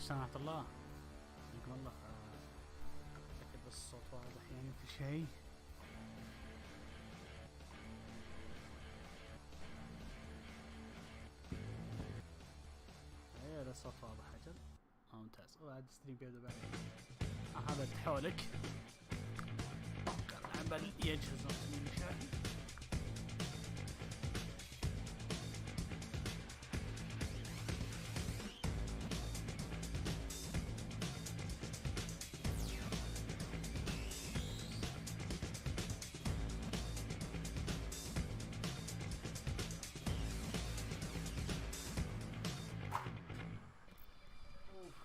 السلام ورحمة الله. يقول الله أتأكد بس الصوت واضح يعني في شيء. ايه الصوت واضح أجل. ممتاز. وعاد ستريم بيبدأ بعدين. هذا حولك. عمل يجهز نص من شاي.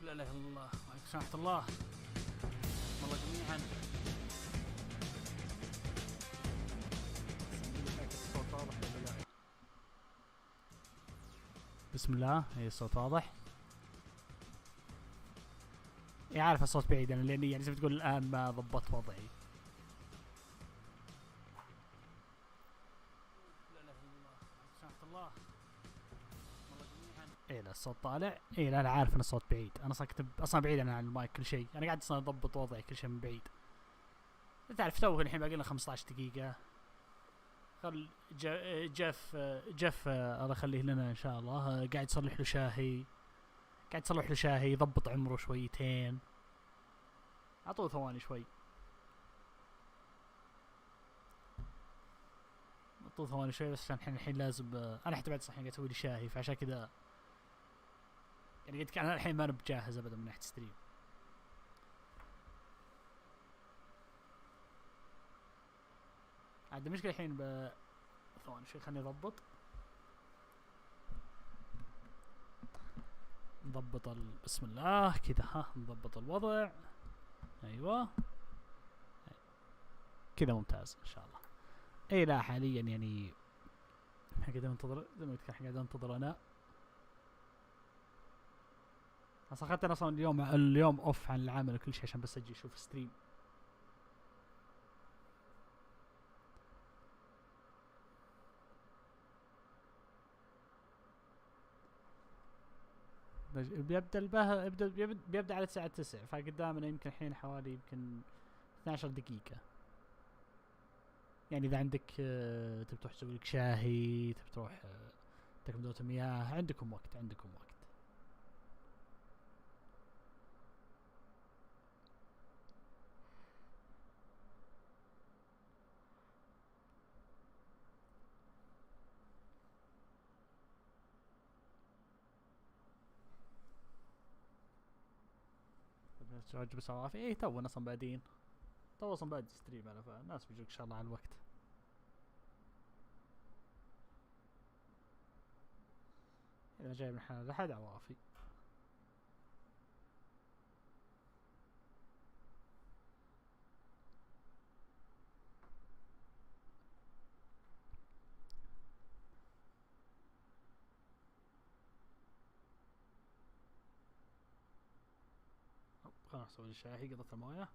لا اله الا الله. وعليكم السلام ورحمة الله. والله جميعا. الصوت واضح ولا لا؟ بسم الله. هي الصوت واضح. اي عارف الصوت بعيد انا لاني يعني زي ما تقول الان ما ضبطت وضعي. لا اله الا الله. وعليكم السلام ورحمة الله. ايه لا الصوت طالع. ايه لا انا عارف ان الصوت بعيد. انا كتب اصلا بعيد انا عن المايك كل شيء. انا قاعد اصلا اضبط وضعي كل شيء من بعيد. تعرف تو الحين باقي لنا 15 دقيقة. خل جف الله يخليه لنا ان شاء الله. قاعد يصلح له شاهي. يضبط عمره شويتين. اعطوه ثواني شوي. بس عشان الحين لازم انا حتى بعد صحيح قاعد اسوي لي شاهي فعشان كذا يعني قلت انا الحين ما انا بجاهز ابدا من ناحيه ستريم. عاد المشكله الحين ثواني شوي خليني اضبط. نضبط بسم الله كذا. نضبط الوضع. ايوه كذا ممتاز ان شاء الله. اي لا حاليا يعني قاعد انتظر زي ما قلت قاعد انتظر انا. اصلا اخذت انا اصلا اليوم اوف عن العمل وكل شيء عشان بس اجي اشوف ستريم. بيبدأ على الساعة 9 فقدامنا يمكن الحين حوالي يمكن 12 دقيقة. يعني إذا عندك تبي تروح تسوي لك شاهي تبي تروح تكمل دوت مياه عندكم وقت. تعجب صوافي. ايه تو اصلا بعدين تو اصلا بعد ستريم انا فالناس بيجوك ان شاء الله على الوقت. اذا جاي من حال لحد عوافي. خلاص اسوي الشاهي قضت المويه.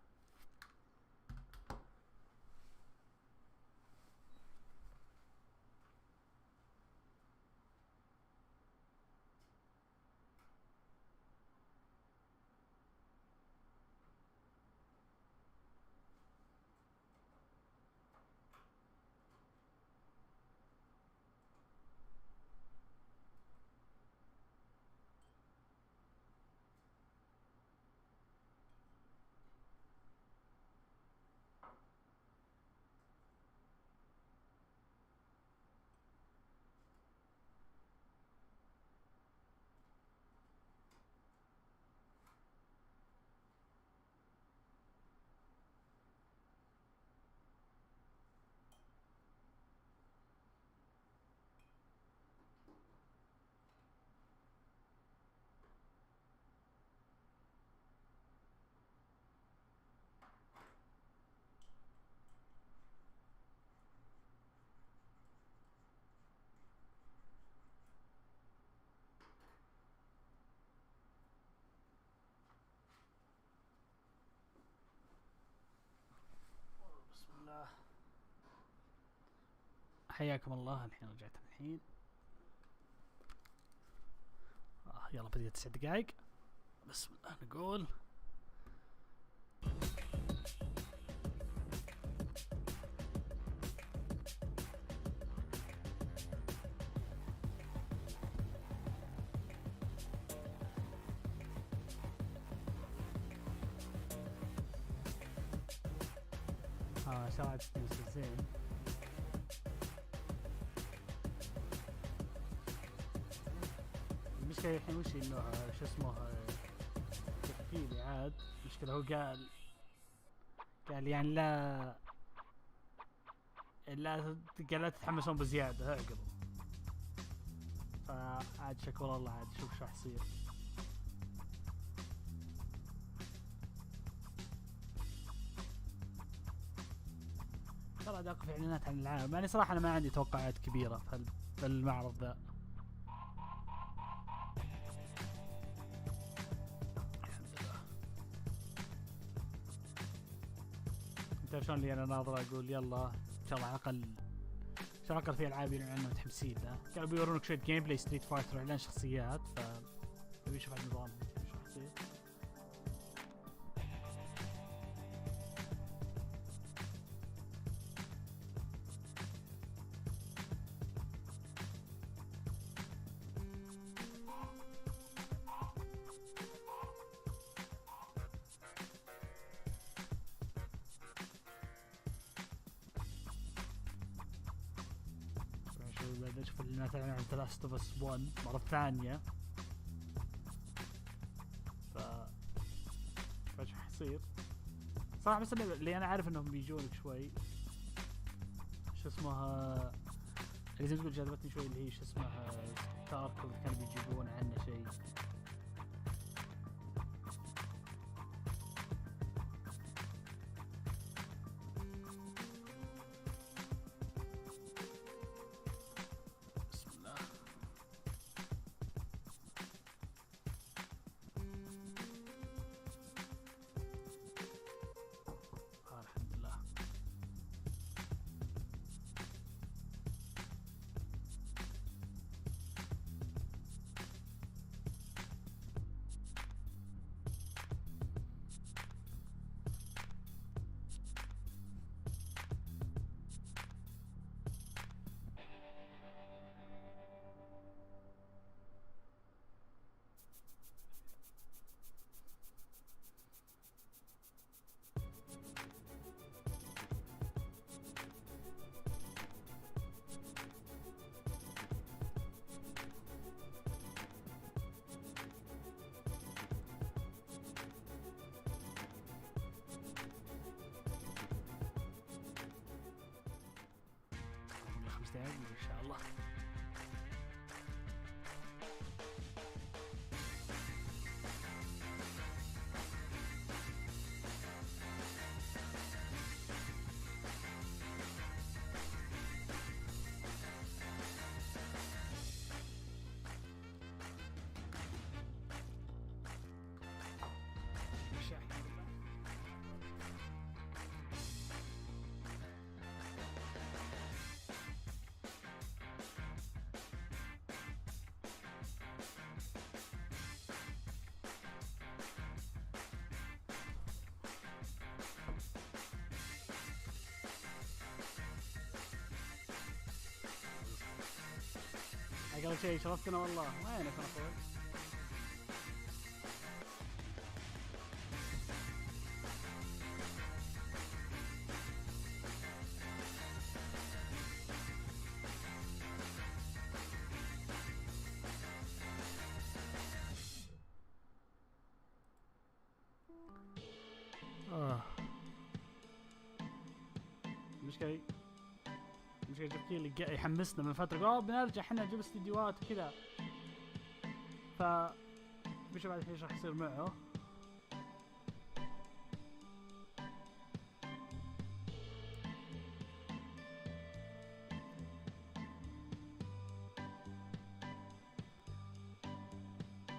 بسم الله. حياكم الله. الحين رجعت الحين. يلا بديت 9 دقائق. بسم الله نقول. ساعد زين. المشكلة الحين وش انه شو اسمه تفكيري عاد. المشكلة هو قال يعني قال لا تتحمسون بزيادة عقب. فعاد شكر الله عاد شوف شو راح يصير. ترى داق في اعلانات عن العاب، يعني صراحة انا ما عندي توقعات كبيرة في المعرض ذا. انت شلون اللي انا ناظر اقول يلا ان شاء الله على الاقل شو اقل في العاب يعلنون عنها متحمسين له. قالوا بيورونك شويه جيم بلاي ستريت فايتر واعلان شخصيات، نبي نشوف على النظام شو راح يصير. نشوف اللي تعلن عن The Last of Us 1 مرة ثانية. فايش حيصير صراحة. بس اللي انا عارف انهم بيجونك شوي شو اسمها اللي زي ما تقول جذبتني شوي اللي هي شو اسمها تاركو اللي كانوا بيجيبون عنه شيء. ان شاء الله. قبل شيء شرفتنا والله. وينك يا اخوي؟ مشكلة تفكير اللي يحمسنا من فترة بنرجع احنا نجيب استديوهات وكذا. بشوف بعد ايش راح يصير معه.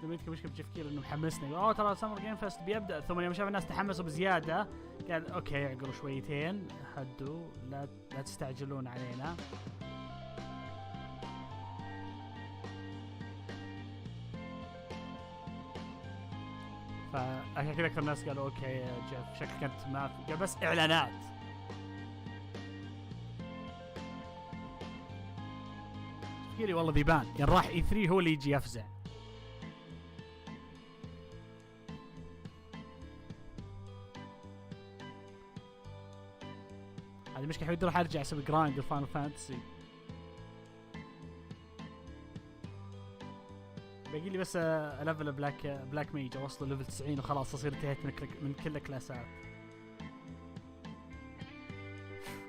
لما يمكن مشكلة بتفكير انه محمسنا ترى سمر جيم فيست بيبدأ، ثم يوم شاف الناس تحمسوا بزيادة قال اوكي اعقلوا شويتين هدوا لا تستعجلون علينا. فعشان كذا اكثر الناس قالوا اوكي يا جيف شكلك انت ما في بس اعلانات. تفكيري والله بيبان يعني راح E3 هو اللي يجي يفزع. هذه مشكلة حودي راح ارجع اسوي جرايند الفاينل فانتسي. باقي لي بس ليفل بلاك ميج اوصل ليفل 90 وخلاص اصير انتهيت من كل الكلاسات.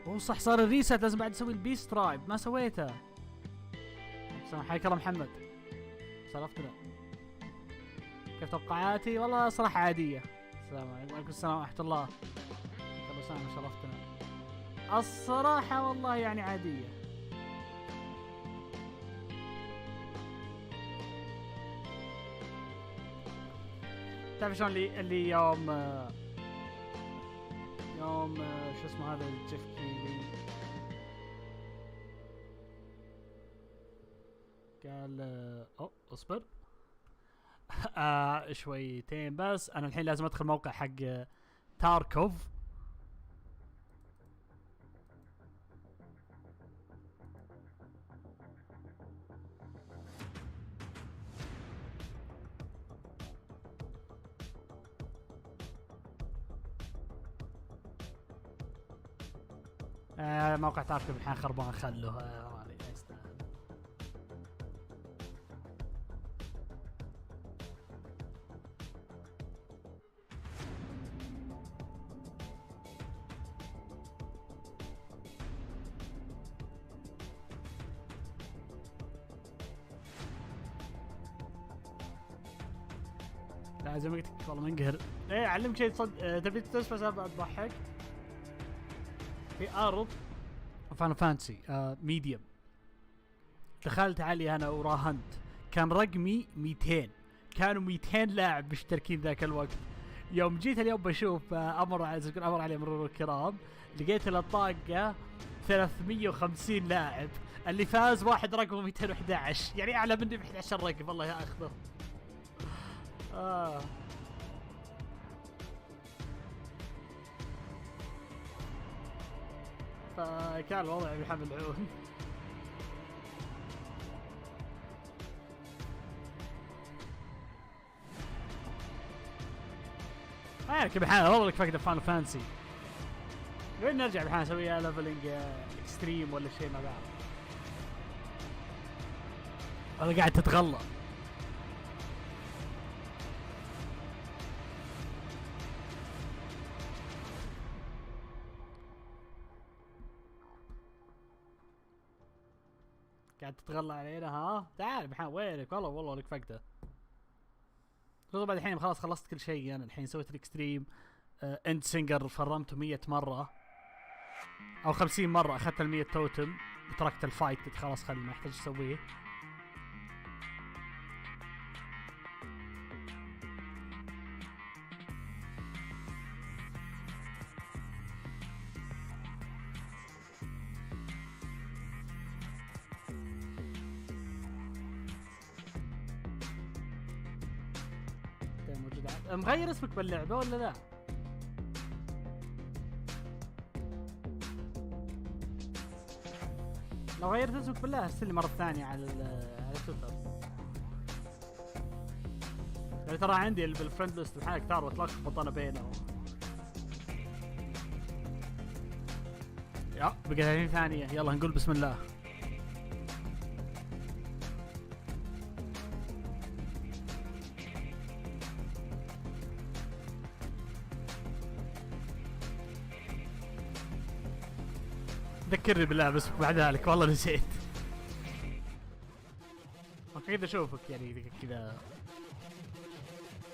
اوه صح صار الريسات لازم بعد اسوي البيست ترايب ما سويته. حياك الله محمد شرفتنا. كيف توقعاتي؟ والله صراحة عادية. السلام عليكم. وعليكم السلام ورحمة الله. ابو سامي شرفتنا. الصراحة والله يعني عادية. تعرف شلون اللي يوم شو اسمه هذا جيف كيلي قال اصبر شويتين بس انا الحين لازم ادخل موقع حق تاركوف. موقع تاركوف الحين خربان خله يستاهل. لازم اقتك والله منقهر. ايه علمك شيء تصد تبي تسمع سالفة تضحك. في ارض فاينل فانتسي ميديوم دخلت علي انا وراهنت كان رقمي 200 كانوا 200 لاعب مشتركين ذاك الوقت. يوم جيت اليوم بشوف امر علي مرور الكرام لقيت الطاقة 350 لاعب اللي فاز واحد رقمه 211 يعني اعلى مني ب 11 رقم. الله ياخذه. فكان الوضع بحمل عون. مالك بحال والله لك فقد فاينل فانسي. وين نرجع بحال نسويها ليفلنج اكستريم ولا شيء ما بعرف. والله قاعد تتغلى. قاعد تتغلى علينا ها؟ تعال بحال وينك؟ والله لك فقده. خذوا بعد الحين خلاص خلصت كل شيء. انا الحين سويت الاكستريم اند سينجر فرمته 100 مرة او 50 مرة. اخذت ال100 توتم وتركت الفايت خلاص خلي ما احتاج اسويه. مغير اسمك باللعبة ولا لا؟ لو غيرت اسمك بالله ارسل لي مرة ثانية على تويتر. يعني ترى عندي بالفريند ليست الحين كثار وتلخبط انا بينهم. يا بقى 30 ثانية يلا نقول بسم الله. ذكرني بالله بس بعد ذلك والله نسيت. اكيد اشوفك يعني كذا.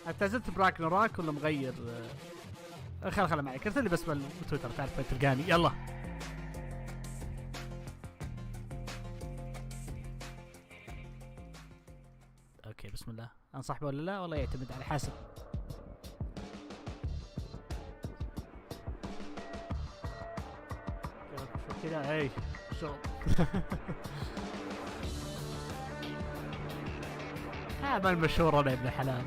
انت زلت براك نراك ولا مغير؟ خل معي ارسل لي بس بالتويتر تعرف وين تلقاني. يلا اوكي بسم الله. انصح ولا لا؟ والله يعتمد على حسب. كذا اي شغل. هذا المشهور انا ابن حلال.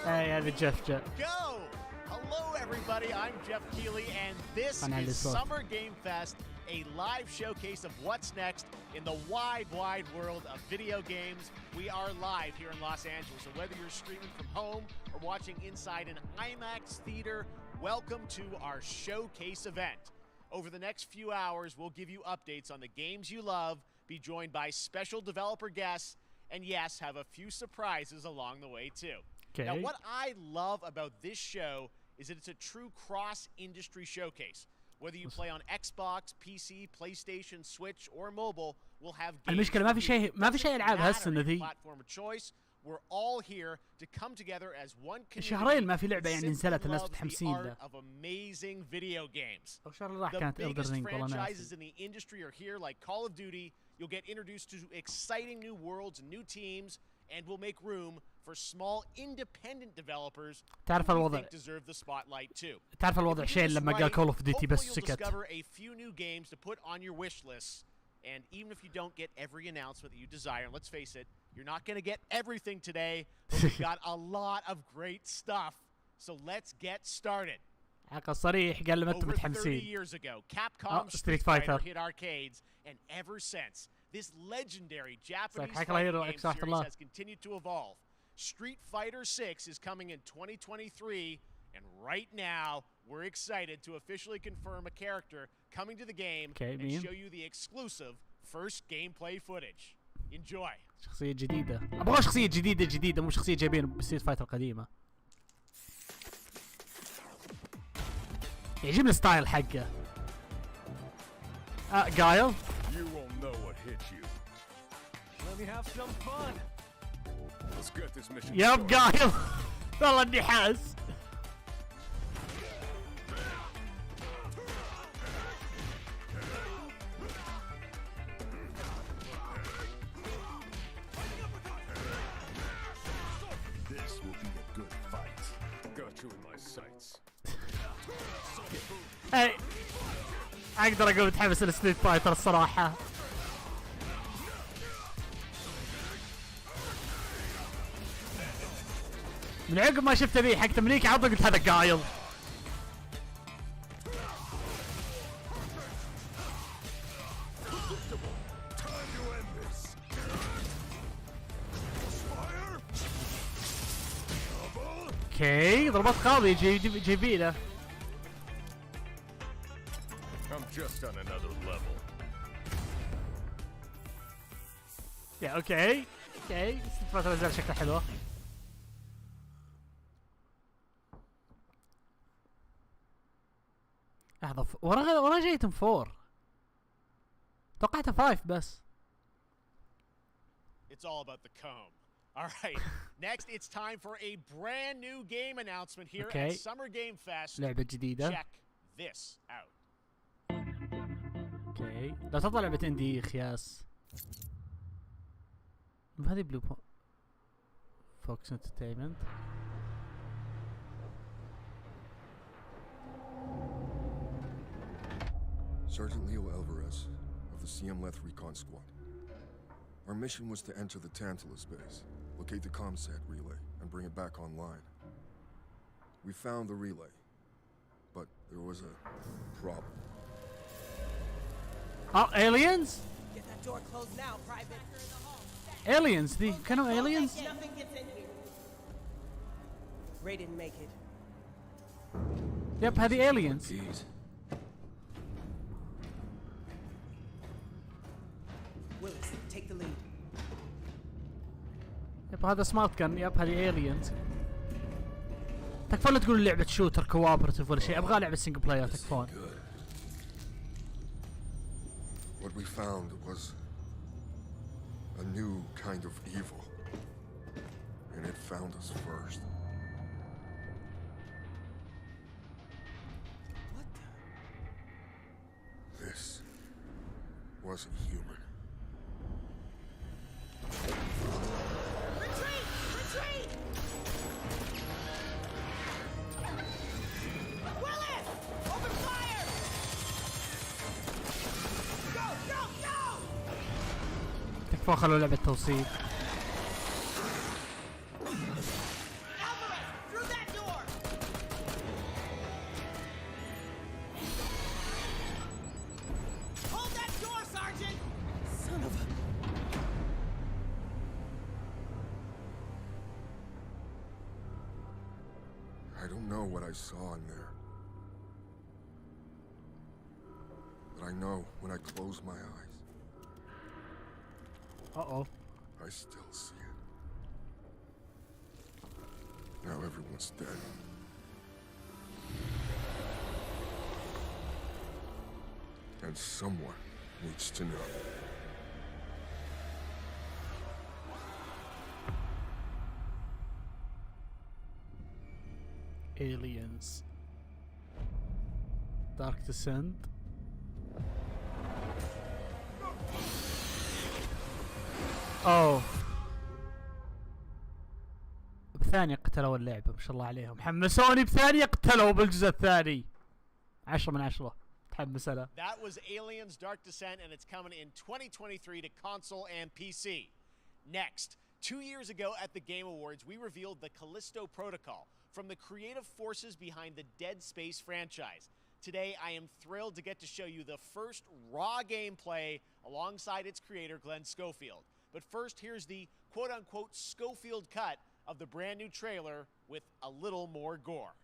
هذا جيف جاء. Go! Hello everybody, I'm Jeff Keighley and this is Summer Game Fest, a live showcase of what's next in the wide, wide world of video games. We are live here in Los Angeles, so whether you're streaming from home or watching inside an IMAX theater, welcome to our showcase event. Over the next few hours, we'll give you updates on the games you love, be joined by special developer guests, and yes, have a few surprises along the way too. Okay. Now, what I love about this show is that it's a true cross-industry showcase. Whether you play on Xbox, PC, PlayStation, Switch, or mobile, we'll have games. المشكلة ما في شيء ألعاب هالسنة ذي. Platform of choice. We're all here to come together as one community. شهرين ما في لعبة يعني نزلت الناس متحمسين لها. Of amazing video games. أو شهر راح كانت Elden Ring والله ناسي. The biggest franchises in the industry are here, like Call of Duty. You'll get introduced to exciting new worlds and new teams, and we'll make room for small independent developers who think deserve the spotlight too. تعرف الوضع شيء لما قال Call of Duty بس سكت. Discover a few new games to put on your wish lists, and even if you don't get every announcement that you desire, and let's face it, you're not going to get everything today, but we've got a lot of great stuff. So let's get started. حق صريح قال لما أنتم متحمسين. 30 years ago, Capcom Street Fighter hit arcades, and ever since, this legendary Japanese game series has continued to evolve. Street Fighter 6 is coming in 2023, and right now, we're excited to officially confirm a character coming to the game and show you the exclusive first gameplay footage. Enjoy. شخصية جديدة. أبغى شخصية جديدة مو شخصية جايبين بستريت فايتر القديمة. يعجبني الستايل حقه. قايل. You won't know what hit you. Let me have some fun. Let's get this mission. يب قايل. والله إني حاس. This will be a good fight. Got you in my sights. Hey. أقدر أقول متحمس لستريت فايتر الصراحة. من عقب ما شفت ذي حق تمليك عضو قلت هذا قايل. اوكي ضربات قاضية جيبينه. I'm just on another level. يا اوكي ست فترة نزل شكله حلوة. لحظة ورا جايتم 4 توقعتها 5 بس. It's all about the comb. All right. Next, it's time for a brand new game announcement here at Summer Game Fest. لعبة جديدة. Check this out. اوكي لا تطلع لعبة اندي خياس. هذه بلو فوكس انترتينمنت. Sergeant Leo Alvarez of the CM Leth Recon Squad. Our mission was to enter the Tantalus base, locate the ComSat relay, and bring it back online. We found the relay, but there was a problem. Oh, aliens? Get that door closed now, Private. Aliens, كانوا aliens? Nothing gets in here. Ray didn't make it. Yep, هذه aliens. Willis, take the lead. يب هذا سمارت جن. يب هذه aliens. تكفون لا تقول لعبة شوتر كوابرتيف ولا شيء. أبغى لعبة سنجل بلاير تكفون. What we found was a new kind of evil, and it found us first. What the? This wasn't human. Retreat! Retreat! Willis! Open fire! Go! Go! Go! تكفون خلوا لعبة توصيل. Alvarez! I don't know what I saw in there. But I know when I close my eyes, Uh-oh. I still see it. Now everyone's dead. And someone needs to know. Aliens. Dark Descent. اوه. بثانية قتلوا اللعبة ما شاء الله عليهم، حمسوني بثانية قتلوا بالجزء الثاني. 10 من 10. متحمس انا. That was Aliens Dark Descent and it's coming in 2023 to console and PC. Next, 2 years ago at the Game Awards, we revealed the Callisto Protocol from the creative forces behind the Dead Space franchise. Today, I am thrilled to get to show you the first raw gameplay alongside its creator, Glenn Schofield. But first, here's the quote-unquote Schofield cut of the brand new trailer with a little more gore.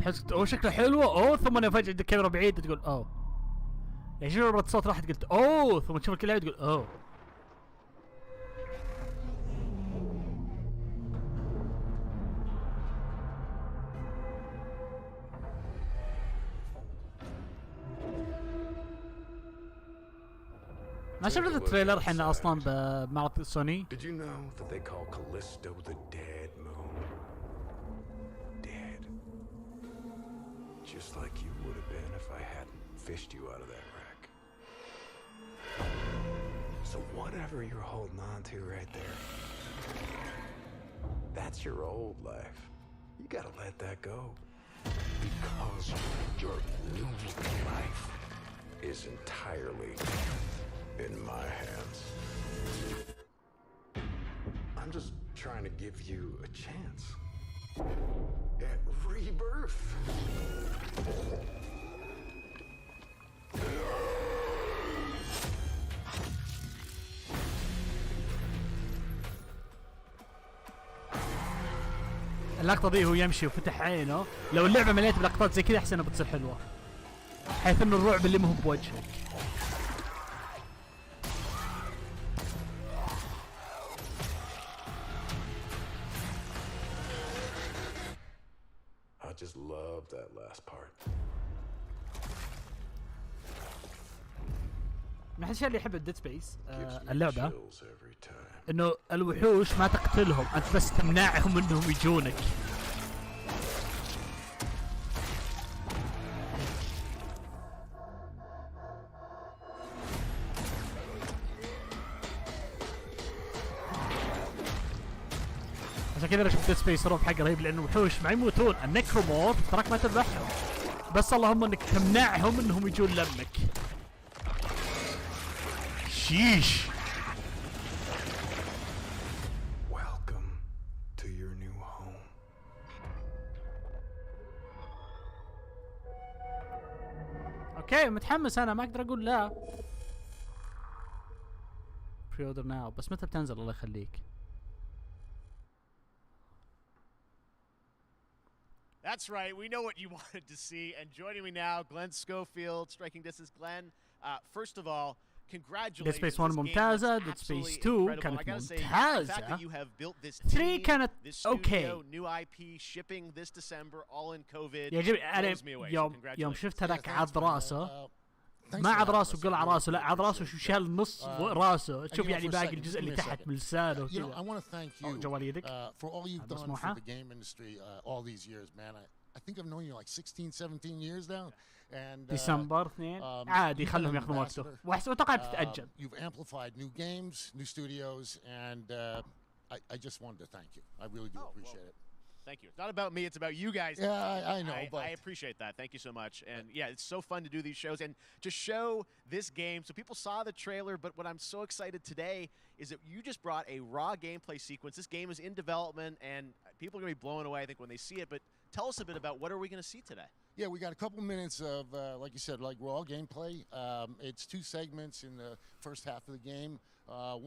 تحس اوه شكله حلوة، اوه ثم انا فجأة الكاميرا بعيد تقول اوه. يعني شنو رد صوت راحت قلت اوه، ثم تشوف الكل تقول اوه. ما شفت التريلر حنا اصلا بمعرض سوني. Did you know that they call Callisto the dead moon? Dead. Just like you would have been if I hadn't fished you out of that wreck. So whatever you're holding on to right there, that's your old life. You gotta let that go. Because your new life is entirely in my hands. I'm just trying to give you a chance at rebirth. اللقطة دي هو يمشي وفتح عينه، لو اللعبة مليت بلقطات زي كذا احسن بتصير حلوة. حيث انه الرعب اللي مو بوجهك. I just love that last part. من أحد الأشياء اللي يحب الديد سبيس Gives me اللعبة chills every time. انه الوحوش ما تقتلهم، انت بس تمنعهم انهم يجونك. عشان كذا انا شفت ديد سبيس روب حق رهيب، لانه وحوش ما يموتون، النكرومورف تراك ما تذبحهم، بس اللهم انك تمنعهم انهم يجون لمك. شيش. Welcome to your new home. اوكي متحمس انا، ما اقدر اقول لا. بري اوردر ناو، بس متى بتنزل الله يخليك؟ That's right. We know what you wanted to see. And joining me now, Glenn Schofield, Striking Distance. Glenn, first of all, congratulations. Dead Space 1 ممتازة، Dead Space 2 كانت ممتازة، 3 كانت اوكي. New IP shipping this December, all in COVID. يعجبني انا يوم شفت هذاك عض راسه، ما عض راسه قلع راسه، لا عض راسه شو شال نص راسه، تشوف يعني باقي الجزء اللي تحت من لسانه وكذا. I want to thank you جوال يدك for all you've done for the game industry all these years, man. I think I've known you like 16, 17 years now. And ديسمبر 2 عادي خلهم ياخذون وقتهم، واتوقع بتتأجل. You've amplified new games, new studios, and I just wanted to thank you. I really do appreciate it. Thank you. It's not about me, it's about you guys. Yeah, I know, but I appreciate that. Thank you so much. And yeah, it's so fun to do these shows and to show this game. So people saw the trailer, but what I'm so excited today is that you just brought a raw gameplay sequence. This game is in development and people are going to be blown away, I think, when they see it. But tell us a bit about what are we going to see today? Yeah, we got a couple minutes of, like you said, like raw gameplay. It's 2 segments in the first half of the game.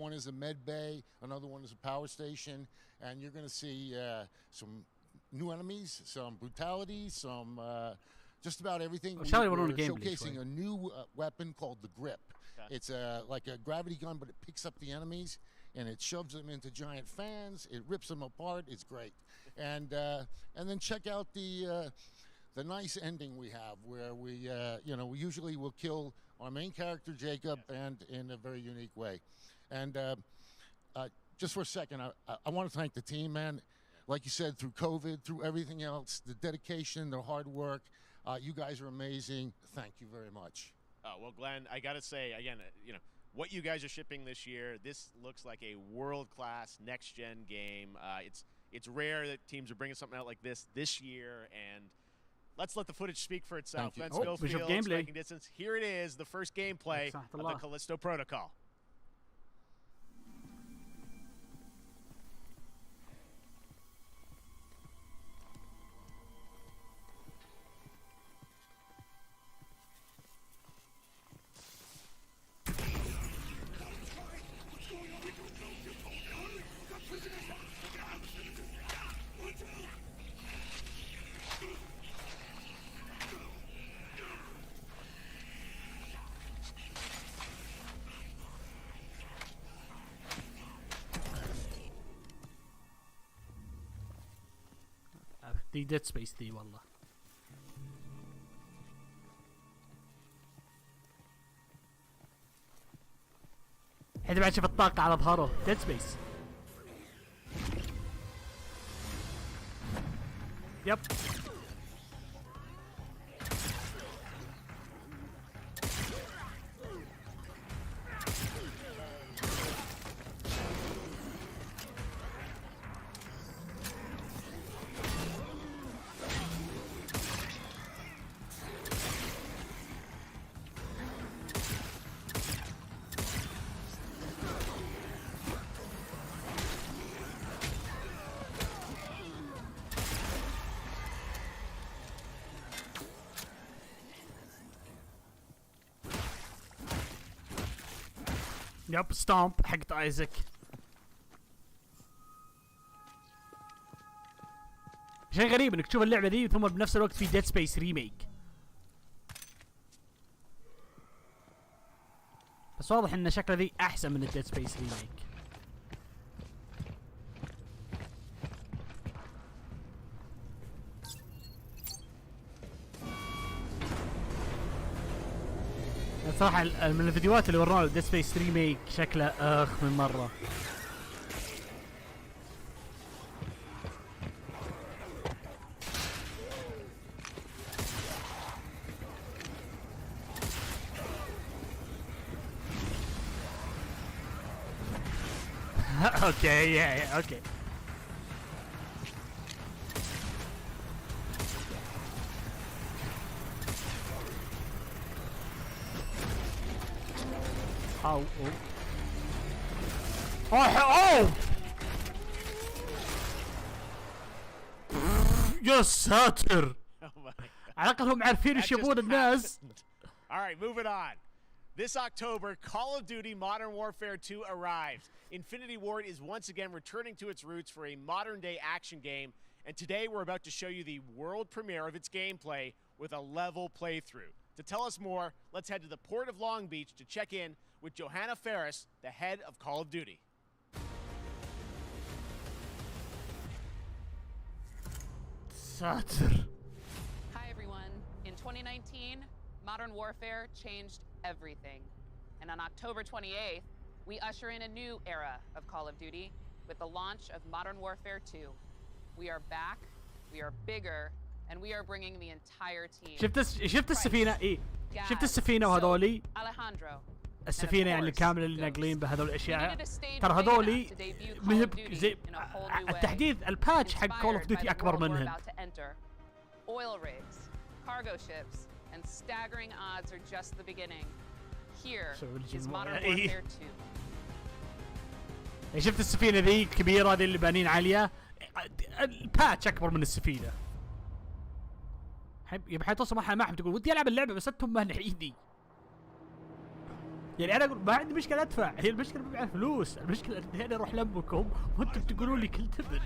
One is a med bay, another one is a power station, and you're going to see some new enemies, some brutality, some just about everything. Shall we We're run a gameplay showcasing شوي. a new weapon called the Grip. Okay. It's like a gravity gun, but it picks up the enemies and it shoves them into giant fans. It rips them apart. It's great. And then check out the nice ending we have, where we we usually will kill our main character Jacob, and in a very unique way. And just for a second, I want to thank the team, man. Like you said, through COVID, through everything else, the dedication, the hard work, you guys are amazing. Thank you very much. Oh, well, Glenn, I got to say, again, what you guys are shipping this year, this looks like a world-class next-gen game. It's rare that teams are bringing something out like this year, and let's let the footage speak for itself. Thank Glenn you. Bishop Schofield, gameplay. Striking Distance. Here it is, the first gameplay of the Allah. Callisto Protocol. دي ديد سبيس دي والله. الحين بعد شوف الطاقة على ظهره. ديد سبيس. يب. يب ستامب حقت ايزك. شيء غريب انك تشوف اللعبة دي ثم بنفس الوقت في ديد سبيس ريميك. بس واضح ان شكله ذي احسن من الديد سبيس ريميك. صراحة من الفيديوهات اللي ورونا ديد سبيس ريميك شكله اخ من مرة. اوكي يا اوكي. أو أوه يا ساتر. على الأقل هم عارفين ايش يبون الناس. All right, moving on. This October, Call of Duty Modern Warfare 2 arrives. Infinity Ward is once again returning to its roots for a modern-day action game, and today we're about to show you the world premiere of its gameplay with a level playthrough. To tell us more, let's head to the port of Long Beach to check in with Johanna Ferris, the head of Call of Duty. ساتر. Hi everyone. In 2019, Modern Warfare changed everything. And on October 28th, we usher in a new era of Call of Duty with the launch of Modern Warfare 2. We are back, we are bigger, and we are bringing the entire team. شفت السفينة ايه. شفت السفينة وهذولي. Alejandro. السفينة يعني كاملة اللي ناقلين بهذول الاشياء. ترى هذولي مهب زي التحديث الباتش حق كول اوف ديوتي اكبر منهم. Oil rigs, cargo ships, and staggering odds are just the beginning. Here is Modern Warfare 2. شفت السفينة ذي الكبيرة ذي اللي بانين عليها. الباتش اكبر من السفينة. يبقى حتوصل مرحلة ما حب تقول ودي العب اللعبة بس انتم مانحيني. يعني انا اقول ما عندي مشكلة ادفع، هي المشكلة مع الفلوس، المشكلة اني انا اروح لمكم وانتم تقولون لي كل تبن.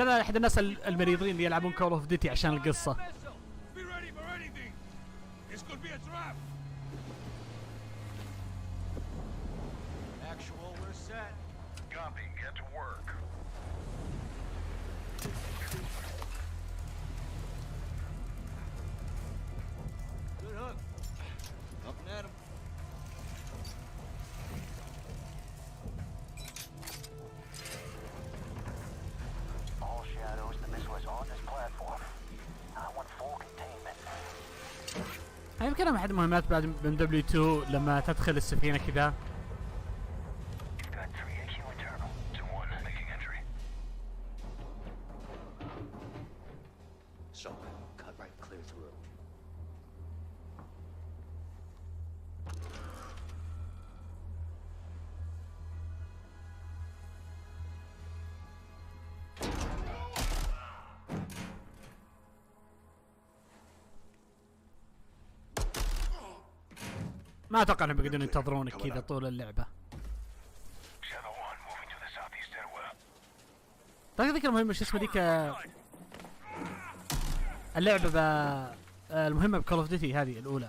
انا احد الناس المريضين اللي يلعبون كول اوف ديوتي عشان القصه. يمكن احد المهمات بعد من دبليو 2 لما تدخل السفينه كذا. ما اتوقع انهم بيقدرون ينتظرونك كذا طول اللعبه. تذكر المهمه شو اسمه ذيك اللعبه المهمه بكول اوف ديوتي هذه الاولى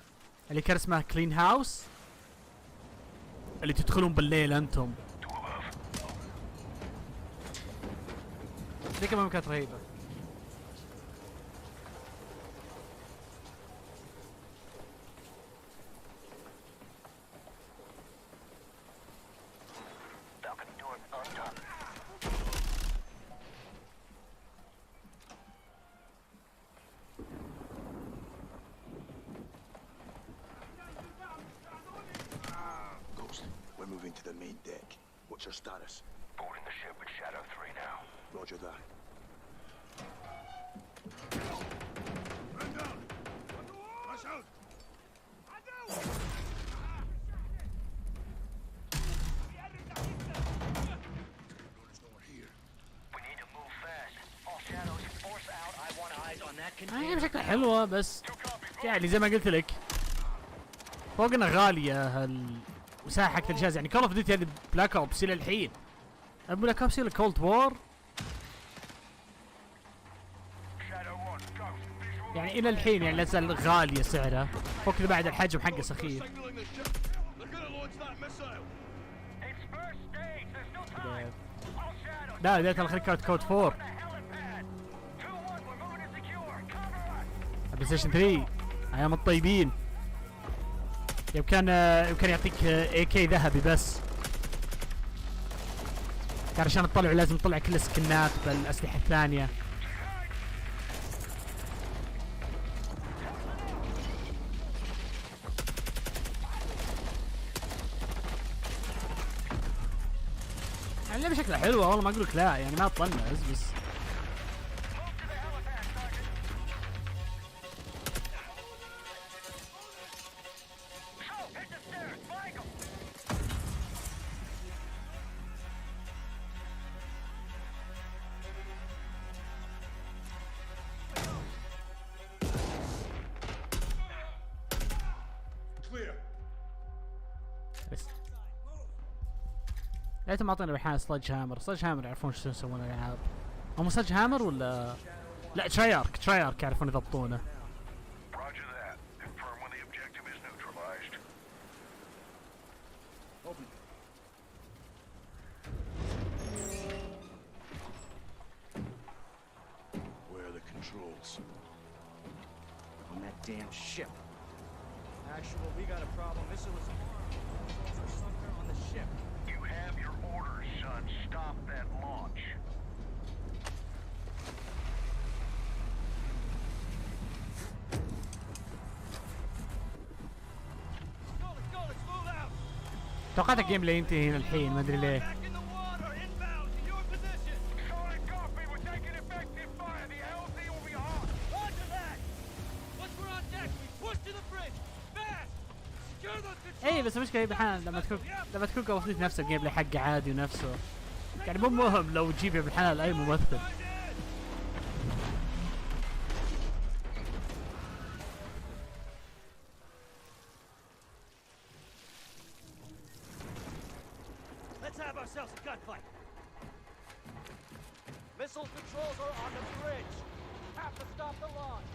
اللي كان اسمها كلين هاوس، اللي تدخلون بالليل انتم. ذيك المهمه كانت رهيبه. We're moving to the main deck. What's your status? Boarding the ship with Shadow 3 now. Roger that. Man down! Rush out! هي بشكل حلوة بس يعني زي ما قلت لك فوقنا غالية المساحة حق الجهاز. يعني كول اوف ديوتي هذه بلاك اوبس الى الحين، بلاك اوبس الى كولد وور يعني الى الحين يعني لا تزال غالية سعرها، فوق كذا بعد الحجم حقه سخيف. لا بداية الخير كانت كود 4 بلاي ستيشن 3 ايام الطيبين، يوم كان يعطيك اي كي ذهبي بس كان عشان تطلع لازم تطلع كل السكنات بالاسلحه الثانيه. يعني اللعبه شكلها حلوه والله ما اقول لك لا، يعني ما تطنز بس ليتهم اعطينا بالحال سلاج هامر. سلاج هامر يعرفون شو يسوون الالعاب. هم سلاج هامر ولا لا ترايارك يعرفون يضبطونه. Where are the controls? On that damn ship. Actual, we got a problem. This was controls are somewhere on the ship. You have your orders, son. Stop that launch. Let's move out. توقعت الجيم بلاي ينتهي هنا الحين ما ادري ليه. Back in the water, inbound to your position. Solid copy. We're taking effective fire. The LZ will be hot. Roger that. Once we're on deck, we push to the bridge. Fast. Secure those controls. اي بس المشكله بالحال لما تكون كول اوف ديوتي نفس الجيم بلاي حقه عادي ونفسه، يعني مو مهم لو تجيب بالحال اي ممثل. Let's have ourselves a gunfight. Missile controls are on the bridge. Have to stop the launch.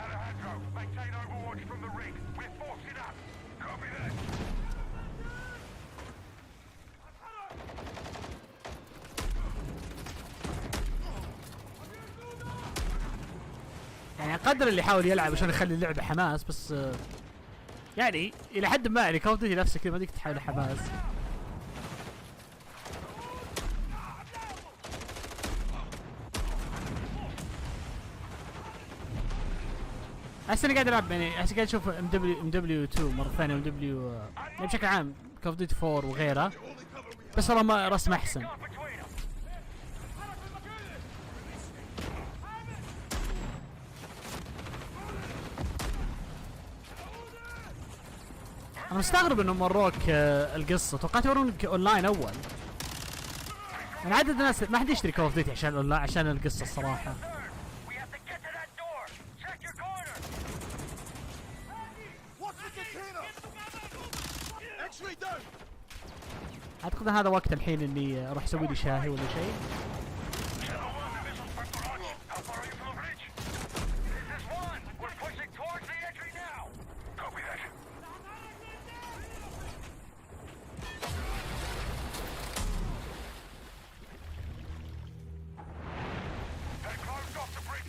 Alejandro, maintain overwatch from the rig. We're forcing up. Copy that. يعني قدر اللي يحاول يلعب عشان يخلي اللعبة حماس، بس يعني الى حد ما يعني كول اوف ديوتي نفسك كذا ما تقدر تحاول حماس. احس اني قاعد العب يعني احس قاعد اشوف ام دبليو 2 مرة ثانية، ام دبليو يعني بشكل عام كول اوف ديوتي 4 وغيره، بس والله ما رسم احسن. انا مستغرب انهم وروك القصه، توقعت يورونك اونلاين اول. يعني عدد الناس ما حد يشتري كول اوف ديوتي عشان الاونلاين عشان القصه الصراحه. اعتقد هذا وقت الحين اني اروح اسوي لي شاهي ولا شيء.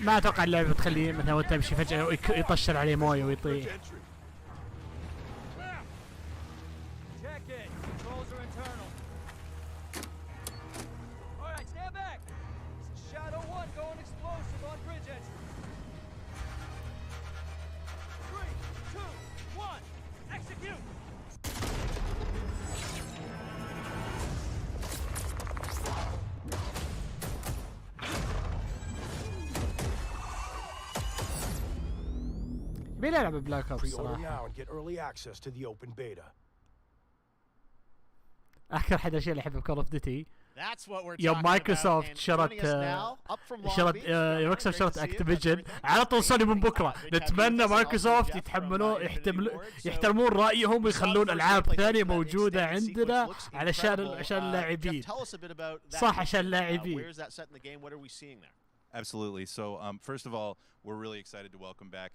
ما اتوقع اللعبه تخليه مثلا وانت تمشي فجاه يطشر عليه مويه ويطيح. بيلعب بلاك اوبس صراحه. اكثر حد الاشياء اللي احبها بكول اوف ديوتي يوم مايكروسوفت شرت مايكروسوفت شرت اكتيفيجن، على طول سوني من بكره نتمنى مايكروسوفت يحترمون رايهم ويخلون العاب ثانيه موجوده عندنا علشان اللاعبين. صح عشان اللاعبين. Absolutely. So, first of all, we're really excited to welcome back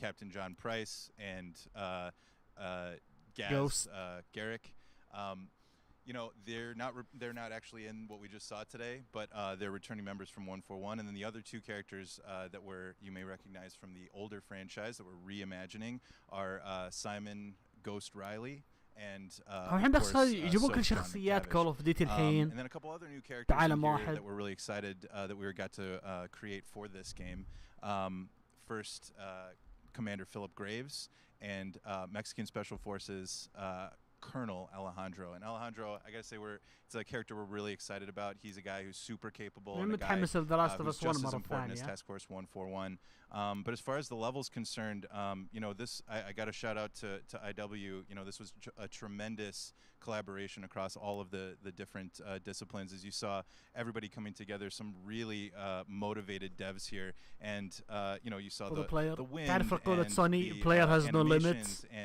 Captain John Price and Gaz Garrick. You know, they're not actually in what we just saw today, but they're returning members from 141, and then the other two characters that you may recognize from the older franchise that we're reimagining are Simon Ghost Riley. And الحين بس يجيبوا كل شخصيات كول اوف ديوتي الحين. And then a couple other new characters that we're really excited that we got to create for this game. First, Commander Philip Graves and Mexican Special Forces Colonel Alejandro. And Alejandro, I gotta say, it's a character we're really excited about. He's a guy who's super capable and a guy who's just as important as Task Force 141. But as far as the level's concerned, you know, I got a shout out to IW. You know, this was a tremendous collaboration across all of the different disciplines. As you saw, everybody coming together, some really motivated devs here, and you know, you saw the wind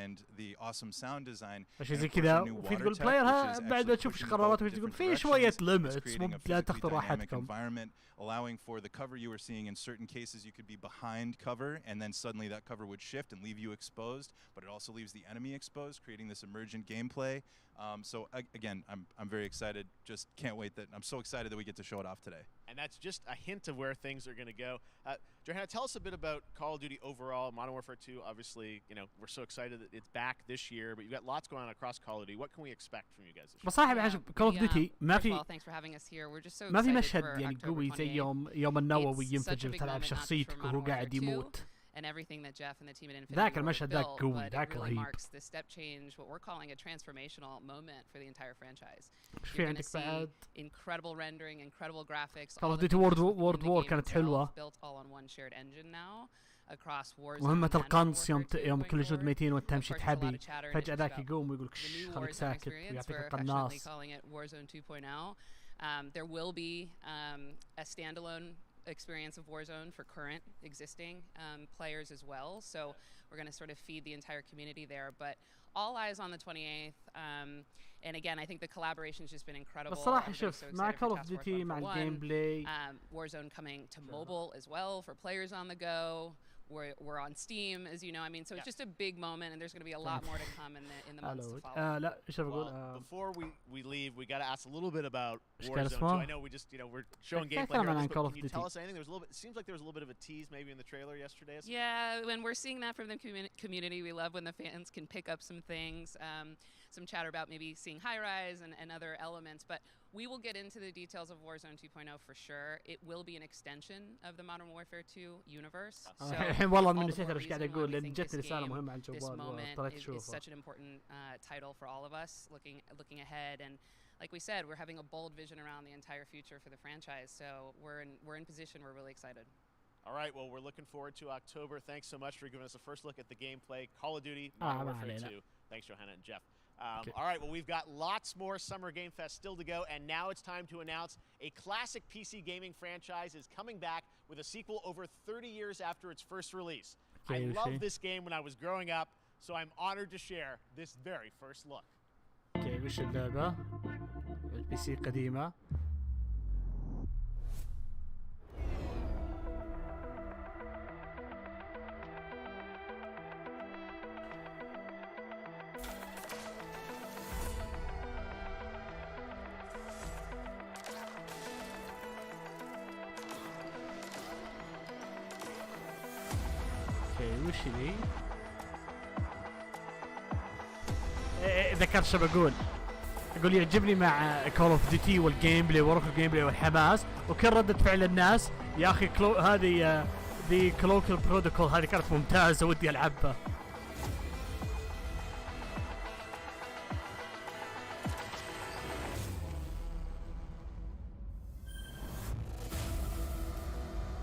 and the awesome sound design. كذا وفي تقول بلاير بعد ما تشوف ايش قراراته تقول في شويه ليميتس لا تاخذوا راحتكم. Allowing for the cover you were seeing. In certain cases you could be behind cover and then suddenly that cover would shift and leave you exposed, but it also leaves the enemy exposed, creating this emergent gameplay. So again, I'm very excited. Just can't wait that I'm so excited that we get to show it off today. And that's just a hint of where things are going to go. Johanna, tell us a bit about Call of Duty overall. Modern Warfare 2, obviously, you know, we're so excited that it's back this year, but you've got lots going on across Call of Duty. What can we expect from you guys this year? بصراحة عشان Call of Duty ما في مشهد يعني قوي زي يوم النووي ينفجر تلعب شخصيتك وهو قاعد يموت. And everything that Jeff and the team at Infinity ذاك المشهد ذاك قوي ذاك really رهيب. marks the step change, what we're calling a transformational moment for the entire franchise. You're going to see incredible rendering, incredible graphics. Call of Duty World War كانت حلوة. Built all on one shared engine now across Warzone. مهمة القنص يوم كل جنود ميتين وانت تمشي تحبي فجأة ذاك يقوم ويقول خليك ساكت ويعطيك القناص. Calling it Warzone 2.0. There will be a standalone experience of Warzone for current existing players as well. So we're going to sort of feed the entire community there. But all eyes on the 28th. And again, I think the collaboration has just been incredible. الصراحة شوف مع Call of Duty مع الجيم بلاي. Warzone coming to mobile as well for players on the go. We're on Steam, as you know. I mean, so it's just a big moment, and there's going to be a lot more to come in the months to follow. لا ايش بقول؟ Before we leave, we got to ask a little bit about Warzone. So I know we just we're showing gameplay here. But can you tell us anything? There's a little bit. It seems like there was a little bit of a tease maybe in the trailer yesterday. Yeah, when we're seeing that from the community, we love when the fans can pick up some things. Some chatter about maybe seeing high rise and other elements, but we will get into the details of Warzone 2.0 for sure. It will be an extension of the Modern Warfare 2 universe. الحين والله من نسيت ايش قاعد اقول لان جت رسالة مهمة على الجوال واضطريت اشوفها. It's such an important title for all of us looking ahead, and like we said, we're having a bold vision around the entire future for the franchise. So we're in position. We're really excited. All right, well, we're looking forward to October. Thanks so much for giving us a first look at the gameplay. Call of Duty, Modern Warfare 2. Thanks, Johanna and Jeff. All right, well, we've got lots more Summer Game Fest still to go, and now it's time to announce a classic PC gaming franchise is coming back with a sequel over 30 years after its first release. I loved this game when I was growing up, so I'm honored to share this very first look. اوكي وش اللعبة؟ البي سي قديمة. وش ذي؟ ذكرت شو بقول يعجبني مع كول اوف ديوتي والجيم بلاي وروح الجيم بلاي والحماس وكل ردة فعل الناس يا اخي هذه ذي كلوكال بروتوكول هذه كانت ممتازة ودي العبها.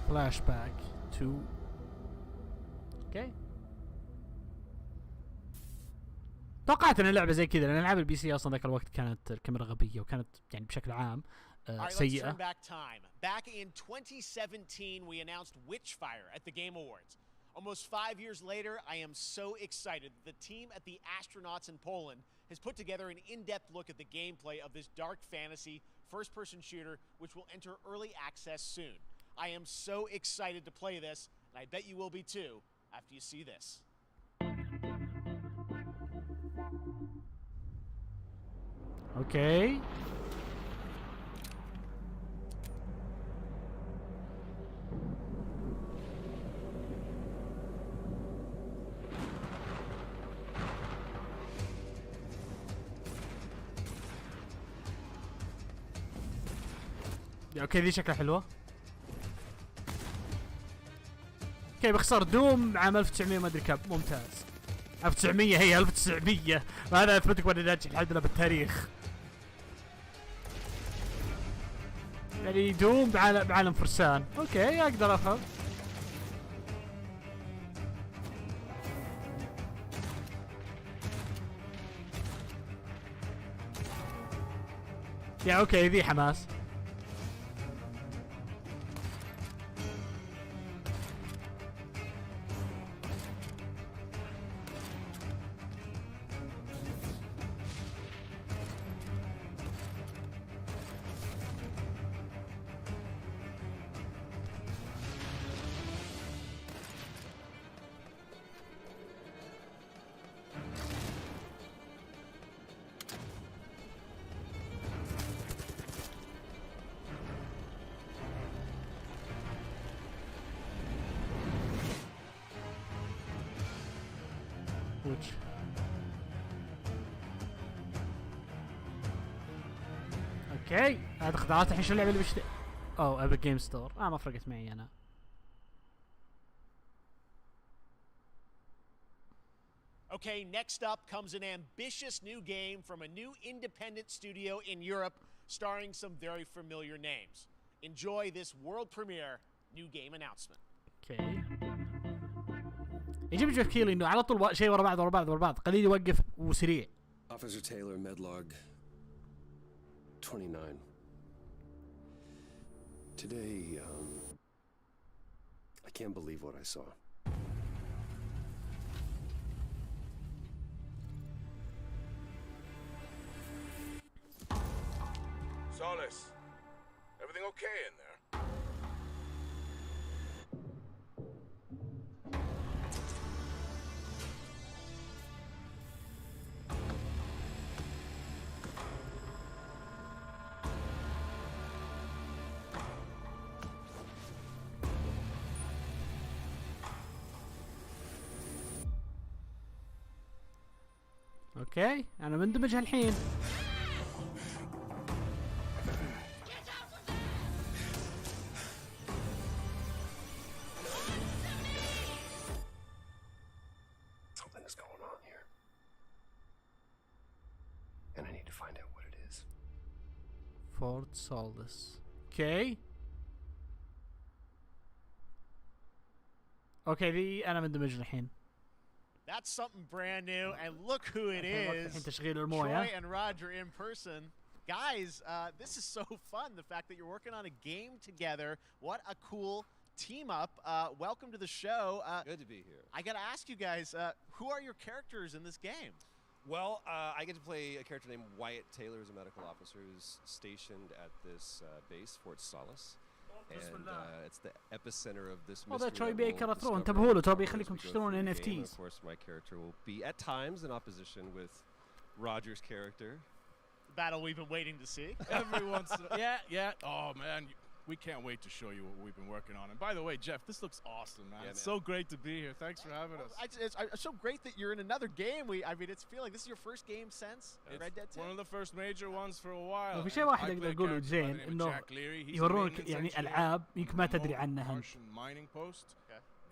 فلاش باك 2 اوكي توقعت ان اللعبه زي كذا لان العاب البي سي اصلا ذاك الوقت كانت الكاميرا غبيه وكانت يعني بشكل عام سيئه. Back in 2017 we announced Witchfire at the Game Awards. Almost 5 years later, I am so excited that the team at the Astronauts in Poland has put together an in-depth look at the gameplay of this dark fantasy first-person shooter which will enter early access soon. I am so excited to play this, and I bet you will be too after you see this. Okay. اوكي ذي شكلها حلوة. اوكي باختصار دوم عام 1900 ما ادري كم ممتاز. 1900 هي 1900 وهذا اثبتك وانا ناجح الحمد لله بالتاريخ. يعني دوم بعالم فرسان. اوكي اقدر افهم. يا اوكي ذي حماس. اوكي هذا خضعات الحين شو اللعبه اللي بشتري ابيك جيم ستور ما فرقت معي انا. Okay, next up comes an ambitious new game from a new independent studio in Europe starring some very familiar names. Enjoy this world premiere new game announcement. اوكي يجيب جيف كيلي انه على طول شيء ورا بعض قليل يوقف وسريع. Officer Taylor, Medlog 29. Today, can't believe what I saw. Solis, everything okay in there? اوكي انا مندمج هالحين. Something's going on here. And I need to find out what it is. Fort Solis. اوكي اوكي ذي انا مندمج الحين. That's something brand new, and look who it is. Troy and Roger in person. Guys, this is so fun, the fact that you're working on a game together. What a cool team up. Welcome to the show. Good to be here. I got to ask you guys, who are your characters in this game? Well, I get to play a character named Wyatt Taylor, who's a medical officer who's stationed at this base, Fort Solis. And it's the epicenter of this mystery. ترى بيكره ثرو انتبهوا له ترى بيخليكم تشترون NFTs. Of course, my character will be at times in opposition with Roger's character. The battle we've been waiting to see. Every once in a yeah. Oh man, we can't wait to show you what we've been working on. And by the way, Jeff, this looks awesome, man. It's so great to be here. Thanks for having us. It's so great that you're in another game. I mean, it's feeling this is your first game since Red Dead 2. One of the first major ones for a while. وفي شيء واحد اقدر اقوله زين انه يورونك يعني العاب يمكن ما تدري عنها. Mining post.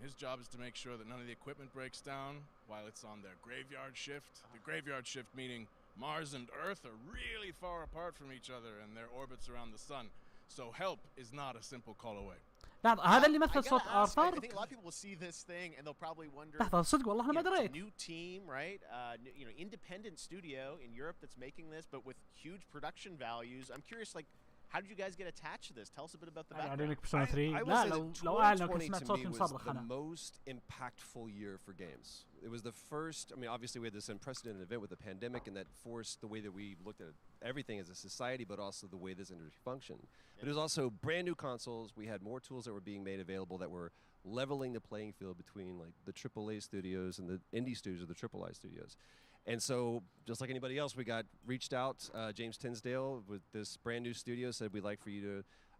His job is to make sure that none of the equipment breaks down while it's on their graveyard shift. The graveyard shift meaning Mars and Earth are really far apart from each other and their orbits around the sun. So help is not a simple call away. لحظة هذا اللي مثل صوت آرثر. I think a lot of people will see this thing and they'll probably wonder. لحظة صدق والله أنا ما دريت. New team, right? You know, independent studio in Europe that's making this, but with huge production values. I'm curious, like, how did you guys get attached to this? Tell us a bit about the background. I will say that 2020 was the most impactful year for games. It was the first, I mean, obviously we had this unprecedented event with the pandemic and that forced the way that we looked at everything as a society, but also the way this industry functioned. But it was also brand new consoles. We had more tools that were being made available that were leveling the playing field between like the AAA studios and the indie studios or the AAA studios. And so, just like anybody else, we got reached out. James Tinsdale with this brand new studio said we'd like for you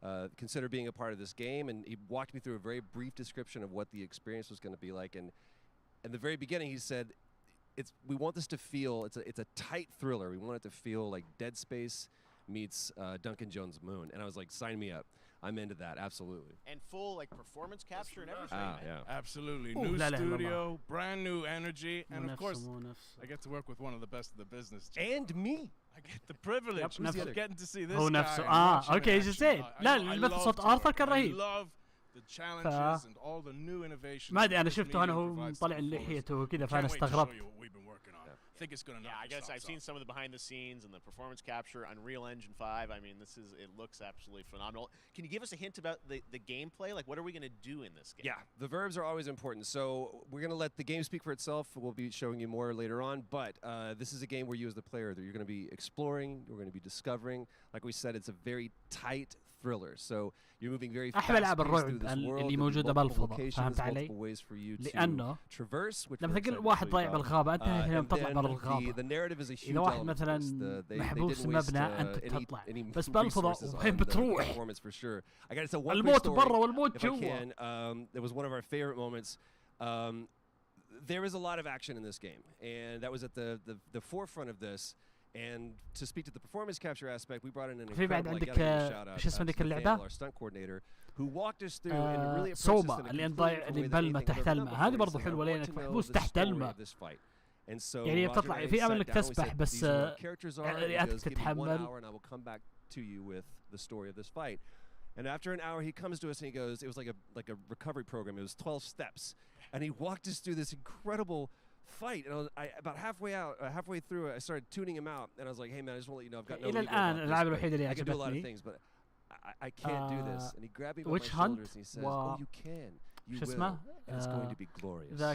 to consider being a part of this game, and he walked me through a very brief description of what the experience was going to be like. And in the very beginning, he said, we want this to feel it's a tight thriller. We want it to feel like Dead Space meets Duncan Jones' Moon. And I was like, sign me up. I'm into that, absolutely. And full like performance capture and everything. Yeah. Absolutely. New studio, brand new energy, and of course, I get to work with one of the best of the business. And me. I get the privilege of getting to see this هو guy. نفسه. اوكي زين. لا مثل صوت آرثر كان رهيب. The challenges and all the new innovations. ما أدري أنا شفته أنا هو طالع لحيته وكذا فأنا استغربت. I think it's going to I guess I've seen some of the behind the scenes and the performance capture, Unreal Engine 5. I mean, it looks absolutely phenomenal. Can you give us a hint about the gameplay? Like, what are we going to do in this game? Yeah, the verbs are always important. So we're going to let the game speak for itself. We'll be showing you more later on. But this is a game where you as the player, you're going to be exploring, you're going to be discovering. Like we said, it's a very tight thriller. So you're moving very fast through this world. اللي موجودة بالفضاء فهمت علي؟ لأنه لما تقول واحد ضايع بالغابة أنت هنا تطلع برا الغابة. إذا واحد مثلا محبوس مبنى أنت تطلع بس بالفضاء وين بتروح؟ الموت برا والموت جوا. It was one of our favorite moments. There is a lot of action in this game, and that was at the forefront of this. And to speak to the performance capture aspect, we brought in an incredible shout out to our stunt coordinator who walked us through in a really صوبة اللي ضايع اللي بلمة تحت الماء. هذه برضو حلوة لأنك محبوس تحت الماء. يعني بتطلع في أمل إنك تسبح بس رئتك تتحمل. And after an hour, he comes to us and he goes, it was like a recovery program. It was 12 steps, and he walked us through this incredible fight. And about halfway through it, I started tuning him out, and I was like, "Hey man, I just want to let you know I've got no ego about this. I can do a lot of things, but I can't do this." And he grabbed me by my shoulders and he says, "Oh, you can. You will, and it's going to be glorious. ذا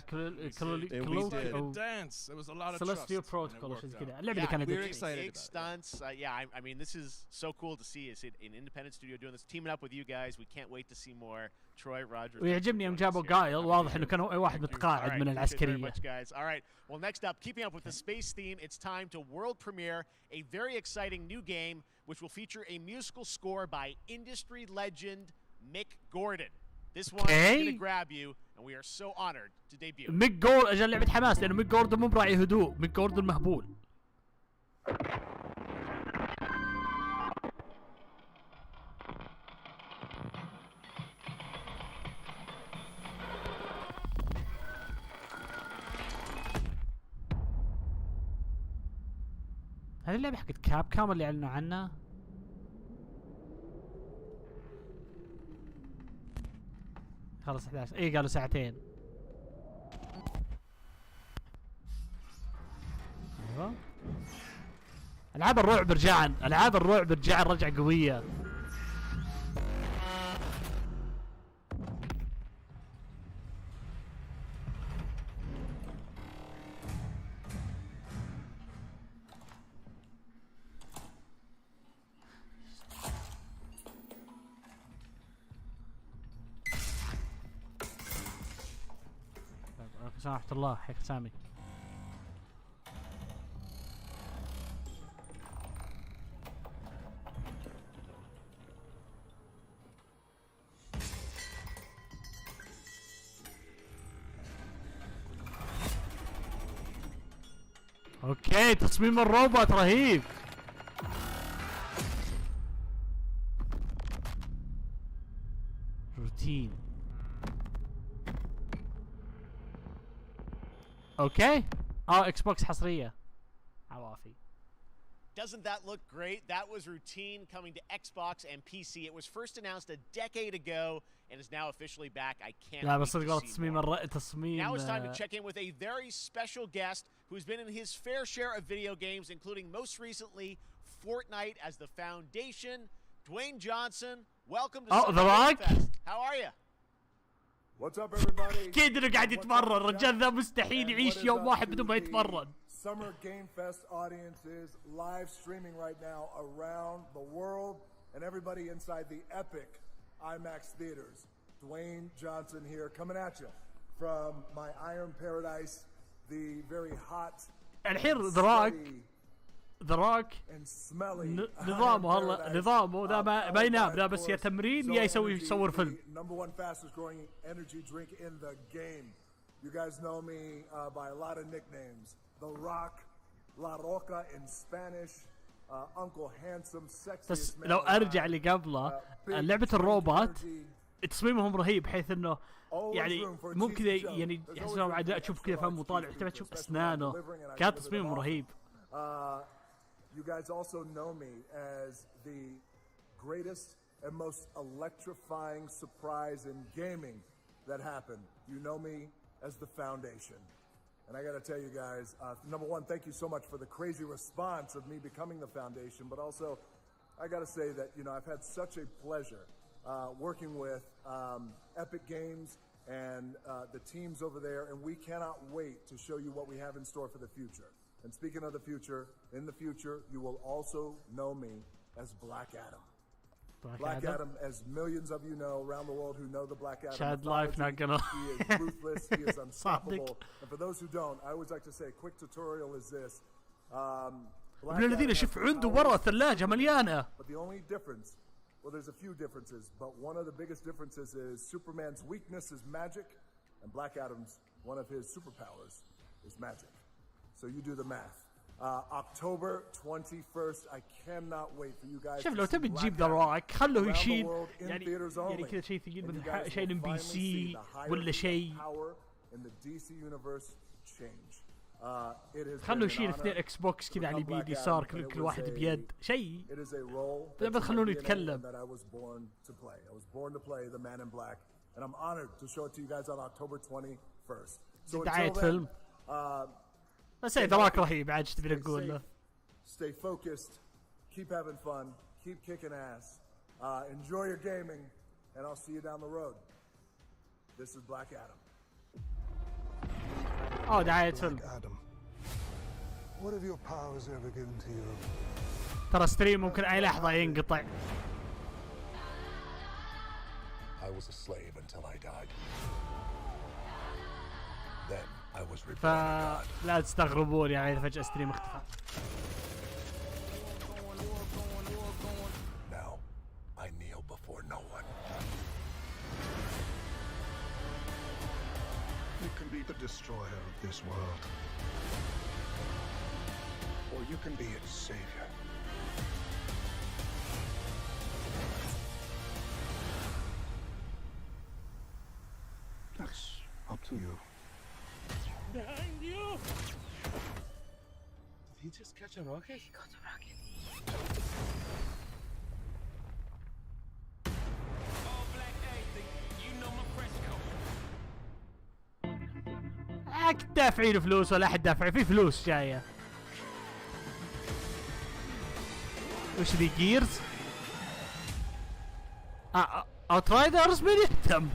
dance. There was a lot of Celestial Protocol وشي كذا. اللعبة اللي كانت we're excited big stunts. I mean, this is so cool to see. It's an independent studio doing this, teaming up with you guys. We can't wait to see more. Troy, Roger. ويعجبني يوم جابوا قايل واضح إنه كان واحد متقاعد من العسكرية. Guys. All right. Well, next up, keeping up with the space theme, it's time to world premiere a very exciting new game, which will feature a musical score by industry legend Mick Gordon. This one is going to grab you, and we are so honored to debut. ميك جوردن أجل لعبة حماس لأنه ميك جوردن مو براعي هدوء، ميك جوردن مهبول. هذه اللعبة حقت كاب كام اللي اعلنوا عنها؟ خلص 11 اي قالوا ساعتين. ايوه العاب الرعب رجعن، العاب الرعب رجعن رجعة قوية. سامحة الله حيك سامي. اوكي تصميم الروبوت رهيب. روتين. اوكي اكس بوكس حصرية عوافي. Doesn't that look great? That was Routine coming to Xbox and PC. It was first announced a decade ago and is now officially back. I can't لا wait بس to والله see تصميم more. تصميم Now it's time to check in with a very special guest who's been in his fair share of video games, including most recently Fortnite as the Foundation. Dwayne Johnson, welcome to Summer Game Fest. How are you? What's up everybody? أكيد إنه قاعد يتمرن، الرجال ذا مستحيل يعيش يوم واحد بدون ما يتمرن. Summer Game Fest audiences live streaming right now around the world and everybody inside the epic IMAX theaters. Dwayne Johnson here coming at you from my Iron Paradise, the very hot الحين ذراك نظامه هلا نظامه ذا ما ينام ذا بس يا تمرين يا يصور فيلم. Number one fastest growing energy drink in the game. You guys know me by a lot of nicknames. The Rock, La Roca in Spanish, Uncle Handsome, Sexiest بس Man. لو ارجع لقبله لعبة الروبوت تصميمهم رهيب بحيث انه يعني مو كذا يعني يحسون بعد تشوف كذا فم وطالع تبي تشوف اسنانه كان تصميمهم رهيب. You guys also know me as the greatest and most electrifying surprise in gaming that happened. You know me as the Foundation. And I got to tell you guys, number one, thank you so much for the crazy response of me becoming the Foundation, but also I got to say that, you know, I've had such a pleasure working with Epic Games and the teams over there, and we cannot wait to show you what we have in store for the future. And speaking of the future, in the future, you will also know me as Black Adam. Black Adam, as millions of you know around the world who know the Black Adam. Chad life not gonna. He is ruthless. He is unstoppable. And for those who don't, I always like to say a quick tutorial is this. ابن الذين شوف عنده ورا ثلاجة مليانة. But the only difference, well, there's a few differences, but one of the biggest differences is Superman's weakness is magic, and Black Adam's one of his superpowers is magic. So you do the math. October 21st. I cannot wait for you guys. شوف لو تبي تجيب ذا روك خله يشيل يعني كذا شيء ثقيل مثل شيء ام بي سي ولا شيء. خلوا يشيل اثنين اكس بوكس كذا على اليمين يسار كل واحد بيد شيء. بس خلوني يتكلم. And I'm honored to show it to you guys on October 21st. دعاية فيلم. بس دراك رهيب عاد تبي نقول له. Stay focused, keep having fun, keep kicking ass, enjoy your gaming, and I'll see you down the road. This is Black Adam. Oh, دعاية فيلم. What have your powers ever given to you? ترى ستريم ممكن أي لحظة ينقطع. I was a slave until I died. Then I was reborn. فلا تستغربون يعني إذا فجأة ستريم اختفى. Now I kneel before no one. You can be the destroyer of this world, or you can be its savior. That's up to you. Behind you! Did he just catch a rocket? He got a rocket. All black anything, you know my press code. أكيد دافعين فلوس ولا أحد دافع في فلوس جاية. وش ذي جيرز؟ اوترايدرز مين يهتم؟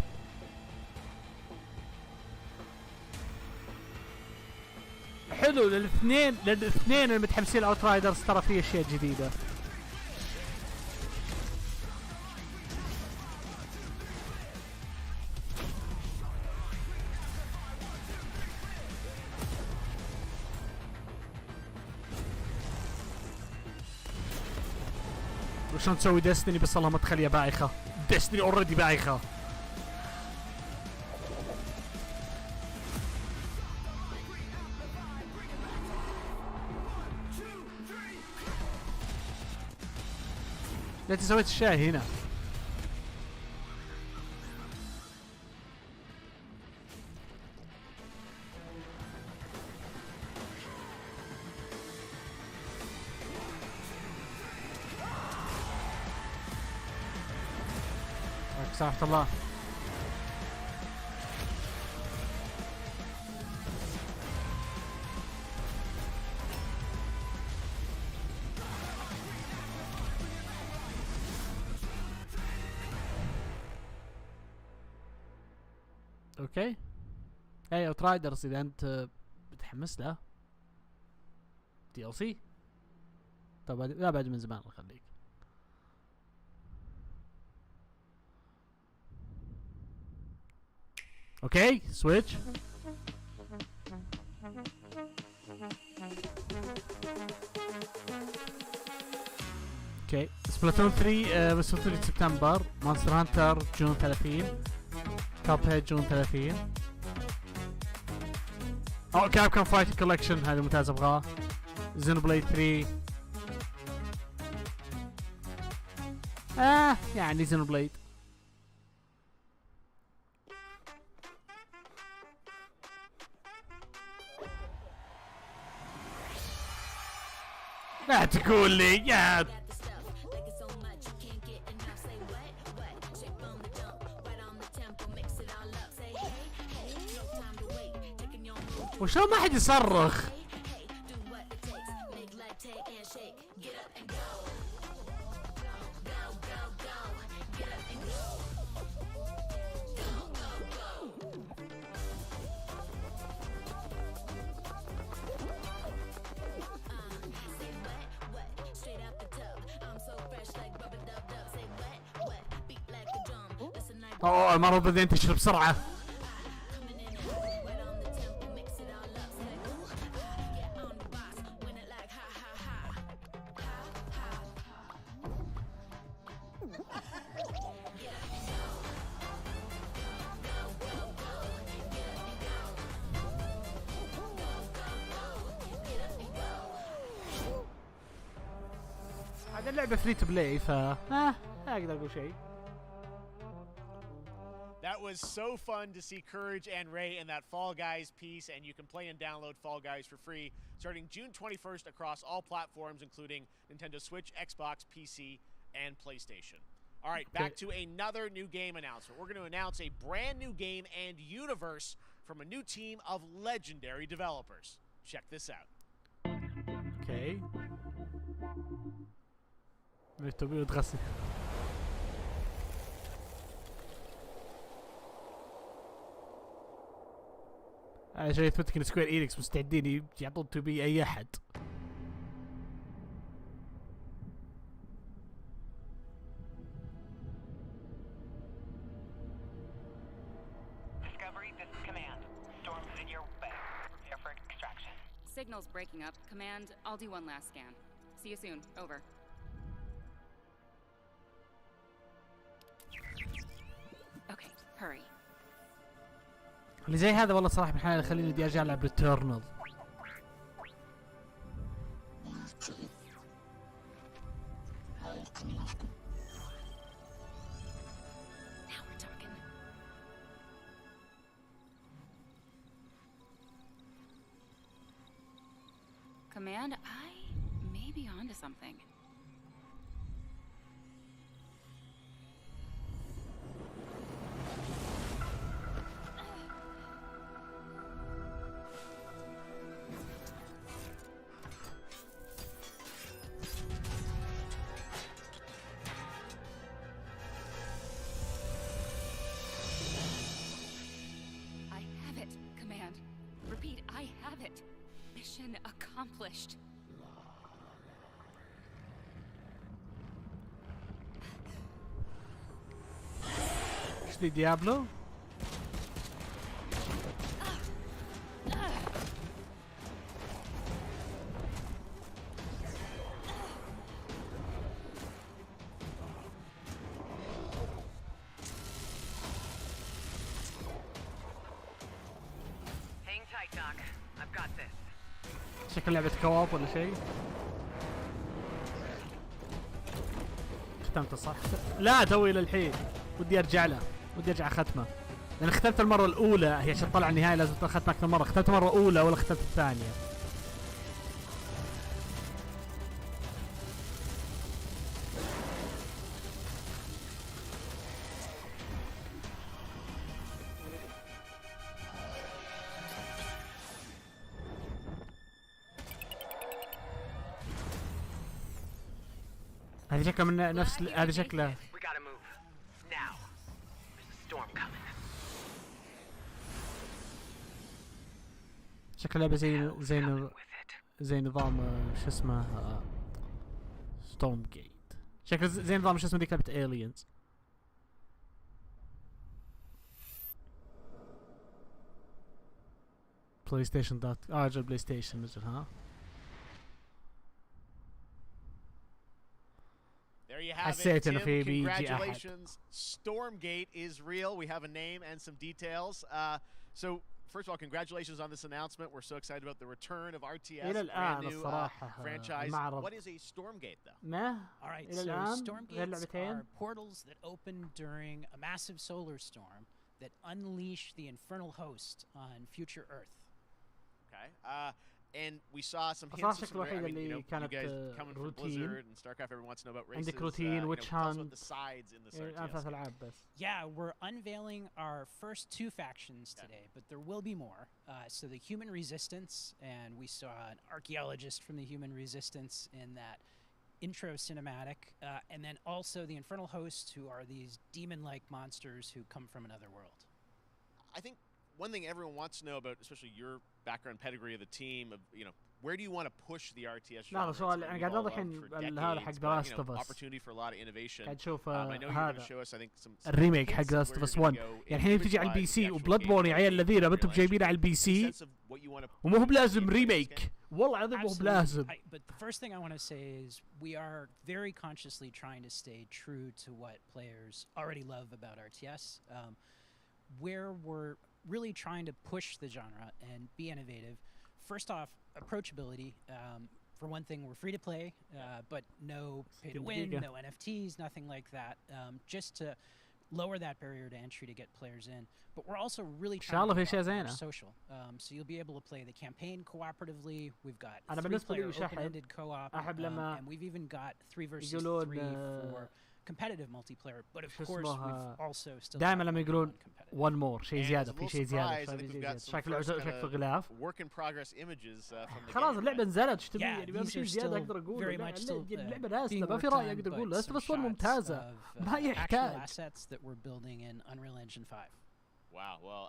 حلو للاثنين المتحمسين اوترايدرز ترى في اشياء جديدة. وشلون تسوي ديستني بس الله ما تخليها بايخة. ديستني اوريدي بايخة. ليتي سويت الشاي هنا. سامحة الله. اوكي. اي اوترايدرز اذا انت متحمس له دي ال سي. طب لا بعد من زمان الله يخليك. اوكي سويتش. اوكي سبلاتون 3 بس 3 سبتمبر. مونستر هانتر جون 30. كاب هيد جون 30. او كاب كان فايت كولكشن هذا ممتاز ابغاه. زينوبليد 3 يعني زينوبليد. لا تقول لي يا وشلون ما حد يصرخ؟ اوه المرة بدي انتشر بسرعة. هذا اللعبة فري تو بلاي ما اقدر اقول شيء. That was so fun to see Courage and Ray in that Fall Guys piece, and you can play and download Fall Guys for free starting June 21st across all platforms, including Nintendo Switch, Xbox, PC, and PlayStation. All right, back to another new game announcement. We're going to announce a brand new game and universe from a new team of legendary developers. Check this out. Okay. تبي له. 3 3 عشان يثبتك ان سكوير إينكس مستعدين يعطون تو بي اي احد. Signal's breaking up. Command, I'll do one last scan. See you soon. Over. Okay, hurry. اللي زي هذا والله صراحة بالحالة يخليني بدي ارجع العب ريتيرنال. Command, I may be onto something. I have it, Command. Repeat, I have it. Mission accomplished. ايش ذي ديابلو؟ Hang tight, Doc. I've got this. شكل لعبة كواب ولا شيء؟ ختمته صح؟ لا توي للحين ودي ارجع له، ودي ارجع ختمه. لان ختمت المرة الأولى هي عشان تطلع النهاية لازم تختم أكثر مرة، ختمت مرة أولى ولا ختمت الثانية؟ هذه شكلها من نفس هذه شكلها. شكلها لعبة زي نظام شو اسمه ستورم جيت. شكل زي نظام شو اسمه ذيك لعبة Aliens. بلاي ستيشن دوت اجل بلاي ستيشن نزل ها. There you have it, Tim. Congratulations. Stormgate is real. We have a name and some details. So, first of all, congratulations on this announcement. We're so excited about the return of RTS, brand new franchise. What is a Stormgate, though? All right, so Stormgates are portals that open during a massive solar storm that unleash the infernal host on future Earth. Okay. And we saw some hints of some, I mean, you guys coming from Blizzard and StarCraft, everyone wants to know about races. عندك روتين witch hunt. The sides in this RTS. Yeah, we're unveiling our first 2 factions today, but there will be more. So the Human Resistance, and we saw an archaeologist from the Human Resistance in that intro cinematic, and then also the Infernal Hosts, who are these demon-like monsters who come from another world. I think one thing everyone wants to know about, especially your background pedigree of the team, of where do you want to push the RTS genre? لا سؤال انا قاعد اوضح هذا حق ذا لاست اوف اس. Opportunity for a lot of innovation. قاعد اشوف هذا الريميك حق ذا لاست اوف اس 1. يعني الحين بتجي على البي سي وبلاد بورن يا عيال الذين انتم جايبينه على البي سي ومو هو بلازم ريميك. والله العظيم مو بلازم. But the first thing I want to say is we are very consciously trying to stay true to what players already love about RTS. Where we're really trying to push the genre and be innovative. First off, approachability. For one thing, we're free to play, but no pay to win, no NFTs, nothing like that. Just to lower that barrier to entry to get players in. But we're also really trying to be more social. So you'll be able to play the campaign cooperatively. We've got 3-player open-ended co-op, and we've even got 3 versus 3 for competitive multiplayer, but of course we've also still دائما لما يقولون one more شيء زيادة في شيء زيادة شكله غلاف work in progress images from the خلاص اللعبة نزلت ايش تبي يعني ما في شيء زيادة اقدر اقول اللعبة نازلة ما في رأي اقدر اقول لاست اوف اس 1 ممتازة ما يحتاج. assets that we're building in Unreal Engine 5. Wow. Well,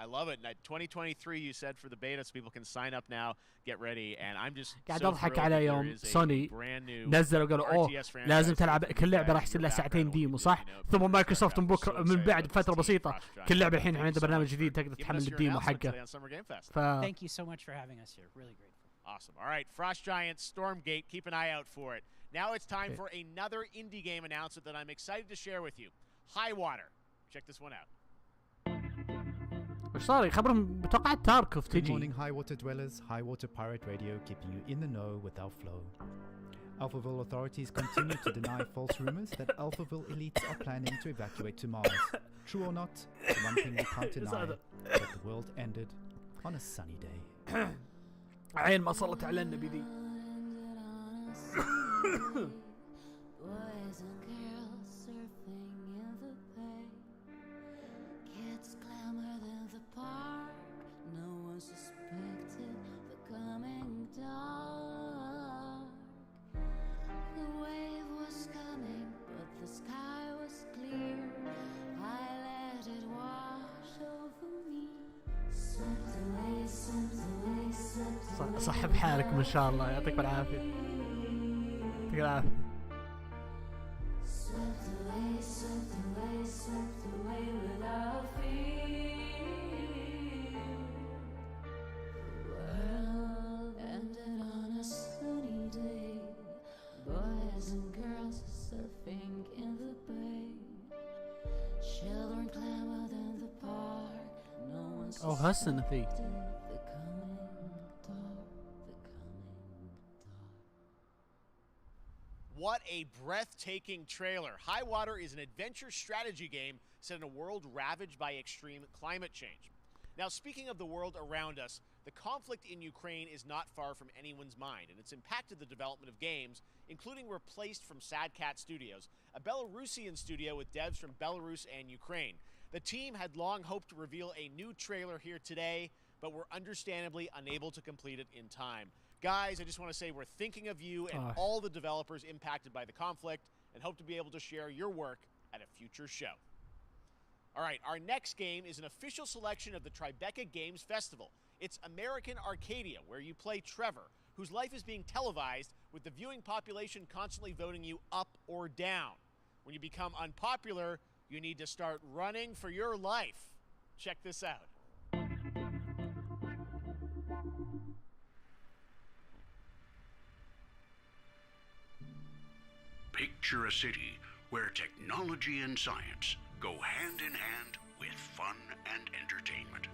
I love it. 2023 you said for the beta, so people can sign up now, get ready, and I'm just قاعد so اضحك على يوم سوني brand new نزلوا قالوا اوه لازم تلعب كل لعبه راح يصير لها ساعتين ديمو صح؟ ثم مايكروسوفت من بكره من بعد فتره بسيطه كل لعبه الحين عندها برنامج جديد تقدر تحمل الديمو حقه. Thank you so much for having us here. Really grateful. Awesome. All right, Frost Giant Stormgate, keep an eye out for it. Now it's time for another indie game announcement that I'm excited to share with you. High Water. Check this one out. وش صار خبرهم توقعت تاركوف تجي. Good morning, High Water dwellers. High Water Pirate Radio keeping you in the know with our flow. Alphaville authorities continue to deny false rumors that Alphaville elites are planning to evacuate to Mars. True or not, the one thing we can't deny that the world ended on a sunny day. عين ما صلت على النبي ذي. صحب حالك ما شاء الله يعطيك العافية. يعطيك العافية. أوه هالسنة فيه. What a breathtaking trailer. High Water is an adventure strategy game set in a world ravaged by extreme climate change. Now, speaking of the world around us, the conflict in Ukraine is not far from anyone's mind, and it's impacted the development of games, including Replaced from Sad Cat Studios, a Belarusian studio with devs from Belarus and Ukraine. The team had long hoped to reveal a new trailer here today, but were understandably unable to complete it in time. Guys, I just want to say we're thinking of you and all the developers impacted by the conflict and hope to be able to share your work at a future show. All right, our next game is an official selection of the Tribeca Games Festival. It's American Arcadia, where you play Trevor, whose life is being televised with the viewing population constantly voting you up or down. When you become unpopular, you need to start running for your life. Check this out. Picture a city where technology and science go hand in hand with fun and entertainment.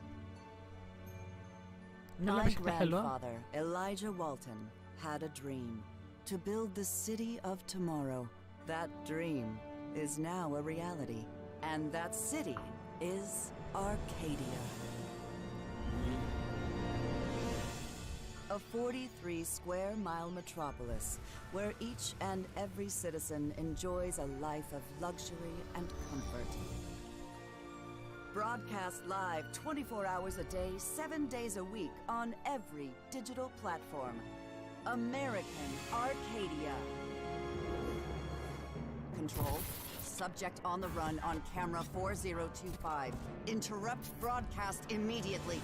My grandfather, Elijah Walton, had a dream to build the city of tomorrow. That dream is now a reality, and that city is Arcadia. A 43-square-mile metropolis where each and every citizen enjoys a life of luxury and comfort. Broadcast live 24 hours a day, 7 days a week on every digital platform. American Arcadia. Control. Subject on the run on camera 4025. Interrupt broadcast immediately.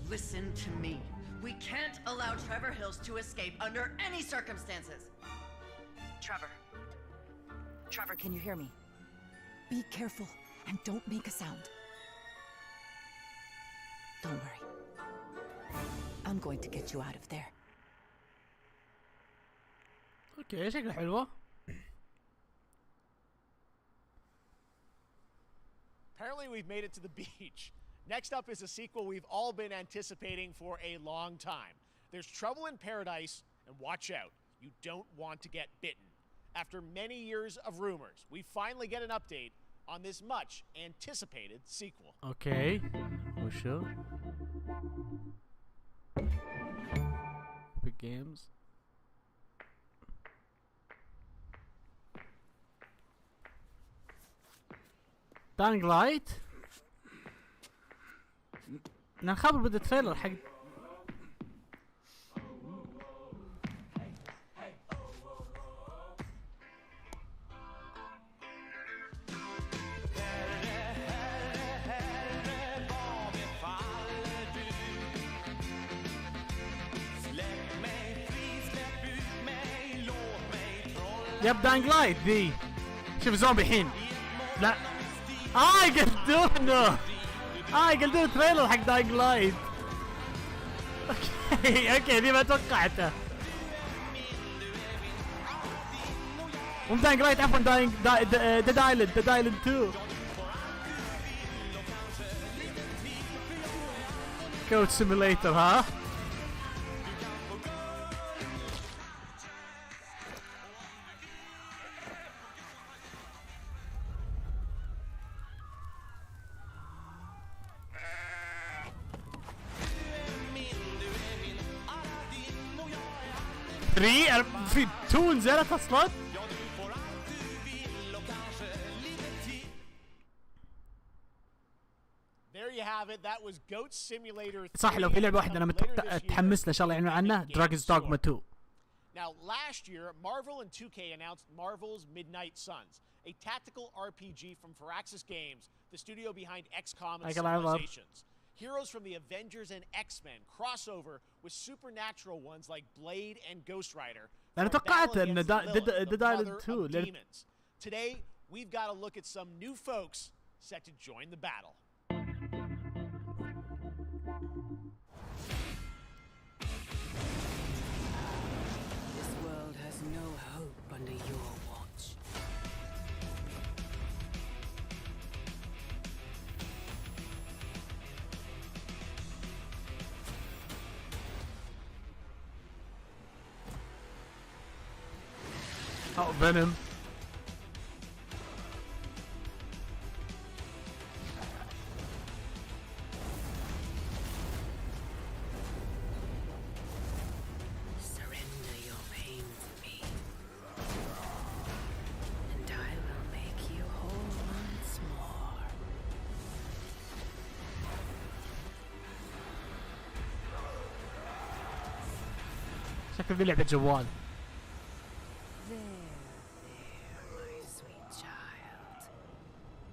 Listen to me. We can't allow Trevor Hills to escape under any circumstances. Trevor. Trevor, can you hear me? Be careful and don't make a sound. Don't worry. I'm going to get you out of there. اوكي شكلها حلوة. Apparently we've made it to the beach. Next up is a sequel we've all been anticipating for a long time. There's Trouble in Paradise, and watch out, you don't want to get bitten. After many years of rumors, we finally get an update on this much anticipated sequel. Okay. وشو؟ Big games. Dying Light. نخبر بده تريلر حق يب داينج لايت ذي. شوف زومبي الحين. لا يقلدونه. يقلدون تريلر حق داينج لايت. اوكي ذي ما توقعته. مو داينج لايت عفوا ديد ايلاند 2. كوت سيميليتر ها. في 2 نزلت اصلا. صح لو في لعبة واحدة أنا متحمس له إن شاء الله يعلنون عنها Dragon's Dogma 2. Now last year, Marvel and 2K announced Marvel's Midnight Suns, a tactical RPG from Firaxis Games, the studio behind XCOM and Civilizations. Heroes from the Avengers and X-Men crossover with supernatural ones like Blade and Ghost Rider. أنا توقعت إن Dead Island 2. Today, we've got to look at some new folks set to join the battle. This world has no hope under your watch. Oh, Venom. Surrender your pain to me, and I will make you whole once more. شكل ذي لعبة جوال.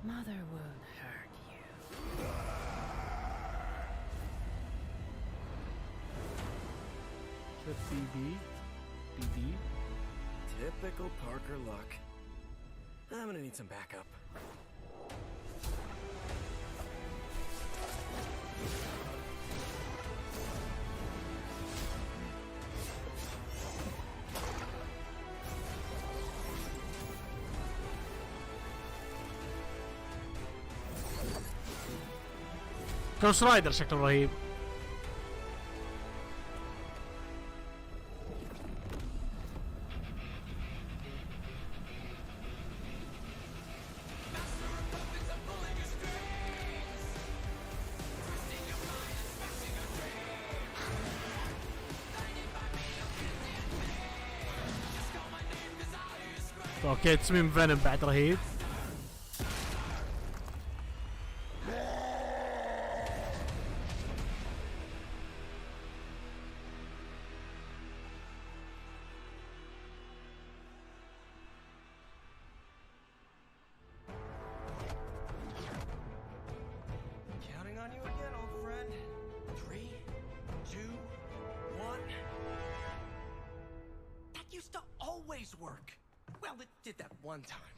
Mother won't hurt you. BB. Typical Parker luck. I'm gonna need some backup. Ghost Rider شكله رهيب. اوكي تصميم فينوم بعد رهيب. Work. Well, it did that one time.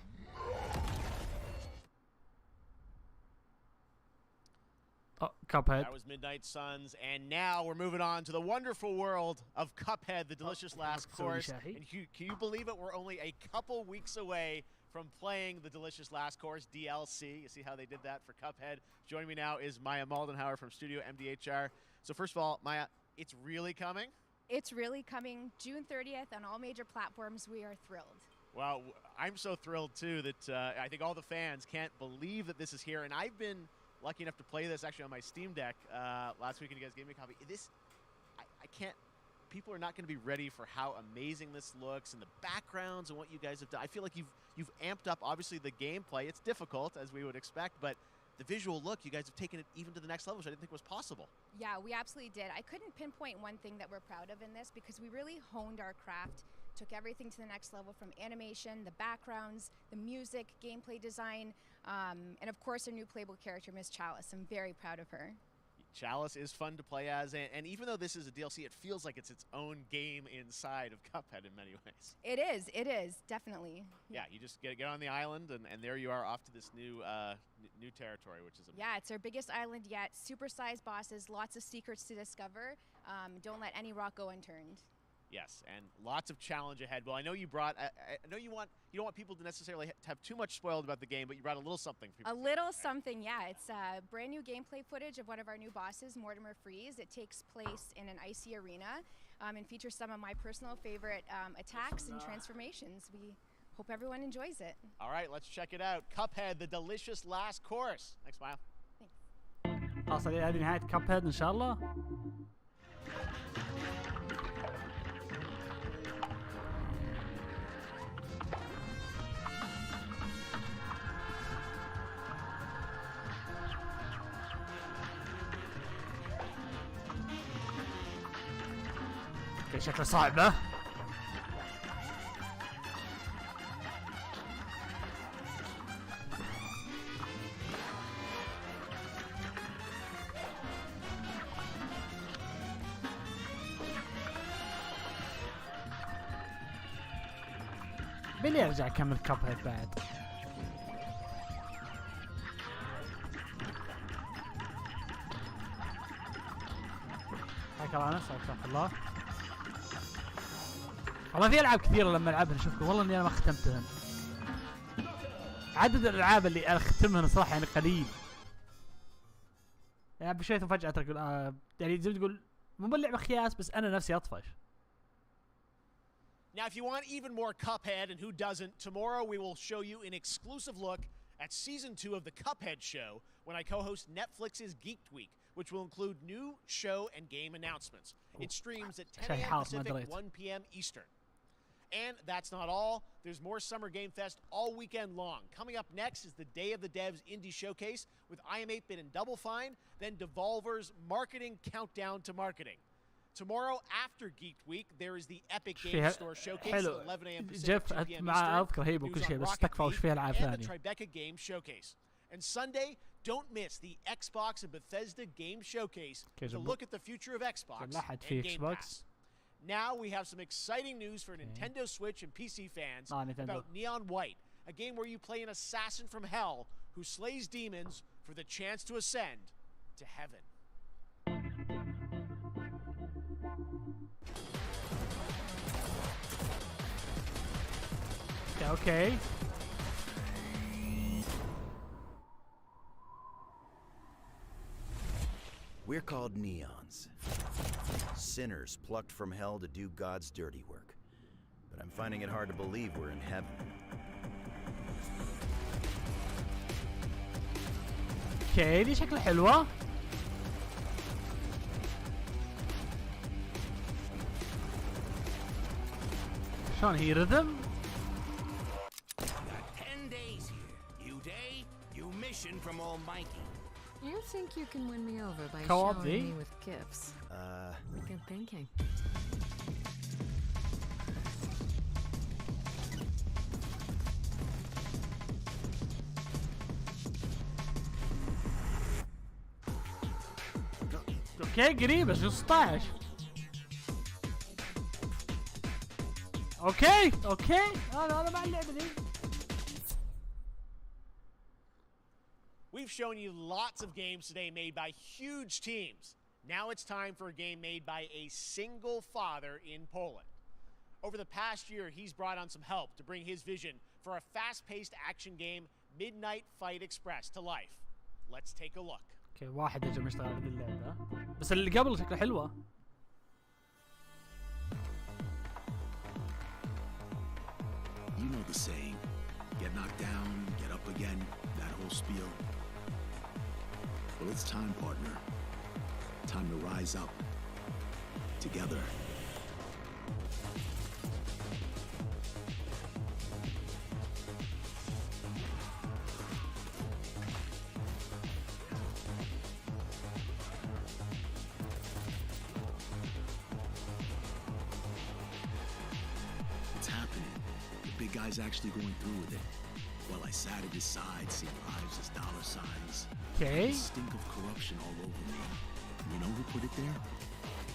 Oh, Cuphead. That was Midnight Suns, and now we're moving on to the wonderful world of Cuphead, the delicious last course. And can you believe it? We're only a couple weeks away from playing the delicious last course DLC. You see how they did that for Cuphead. Joining me now is Maya Moldenhauer from Studio MDHR. So first of all, Maya, it's really coming? It's really coming June 30th on all major platforms. We are thrilled. Well, I'm so thrilled too that I think all the fans can't believe that this is here. And I've been lucky enough to play this actually on my Steam Deck last week, and you guys gave me a copy. I can't. People are not going to be ready for how amazing this looks and the backgrounds and what you guys have done. I feel like you've amped up obviously the gameplay. It's difficult as we would expect, but the visual look, you guys have taken it even to the next level, which I didn't think was possible. Yeah, we absolutely did. I couldn't pinpoint one thing that we're proud of in this because we really honed our craft, took everything to the next level from animation, the backgrounds, the music, gameplay design, and of course our new playable character, Miss Chalice. I'm very proud of her. Chalice is fun to play as, and even though this is a DLC, it feels like it's its own game inside of Cuphead in many ways. It is, definitely. Yeah, you just get on the island, and there you are off to this new new territory, which is amazing. Yeah, it's our biggest island yet. Super-sized bosses, lots of secrets to discover. Don't let any rock go unturned. Yes, and lots of challenge ahead. Well, I know you brought. I know you don't want people to necessarily have too much spoiled about the game, but you brought a little something for people. A little something, yeah. It's brand new gameplay footage of one of our new bosses, Mortimer Freeze. It takes place in an icy arena and features some of my personal favorite attacks and transformations. We hope everyone enjoys it. All right, let's check it out. Cuphead, the delicious last course. Thanks, Smile. خلاص هذه نهاية Cuphead إن شاء الله. شكله صعبة. بلي ارجع اكمل Cuphead بعد. حياك الله انس، حياك الله. والله في العاب كثيره لما العبها اشوفكم والله اني انا ما ختمتهن. عدد الالعاب اللي انا ختمهن صراحه يعني قليل. يعني بشويه فجاه تقول يعني زي ما تقول مو باللعبه خياس بس انا نفسي اطفش. Now, if you want even more Cuphead, and who doesn't, tomorrow we will show you an exclusive look at Season 2 of the Cuphead Show when I co-host Netflix's Geeked Week, which will include new show and game announcements. It streams at 10 a.m. Pacific, 1 p.m. Eastern. And that's not all. There's more Summer Game Fest all weekend long. Coming up next is the Day of the Devs Indie Showcase with I Am 8-Bit and Double Fine, then Devolver's Marketing Countdown to Marketing. Tomorrow after Geeked Week, there is the Epic Games Store Showcase at 11 a.m. Pacific, 2 p.m. Eastern. News on Rocket League and the Tribeca Game Showcase. And Sunday, don't miss the Xbox and Bethesda Game Showcase to look at the future of Xbox and Game Pass. Now we have some exciting news for Nintendo Switch and PC fans about Neon White, a game where you play an assassin from hell who slays demons for the chance to ascend to heaven. Okay. We're called Neons. Sinners plucked from hell to do God's dirty work. But I'm finding it hard to believe we're in heaven. Okay, دي شكلها حلوة. شلون هي rhythm؟ From Almighty. You think you can win me over by Co-op showering me with gifts? Good thinking. اوكي قريبة 16. اوكي انا مع اللعبة دي. We've shown you lots of games today made by huge teams. Now it's time for a game made by a single father in Poland. Over the past year, he's brought on some help to bring his vision for a fast-paced action game, Midnight Fight Express, to life. Let's take a look. اوكي واحد اجى مشتغل على اللعبة بس اللي قبل شكله حلوة. You know the saying, get knocked down, get up again, that whole spiel. Well, it's time, partner. Time to rise up. Together. It's happening. The big guy's actually going through with it. While I sat at his side, seeing lives as dollar signs. Okay. The stink of corruption all over me. You know who put it there?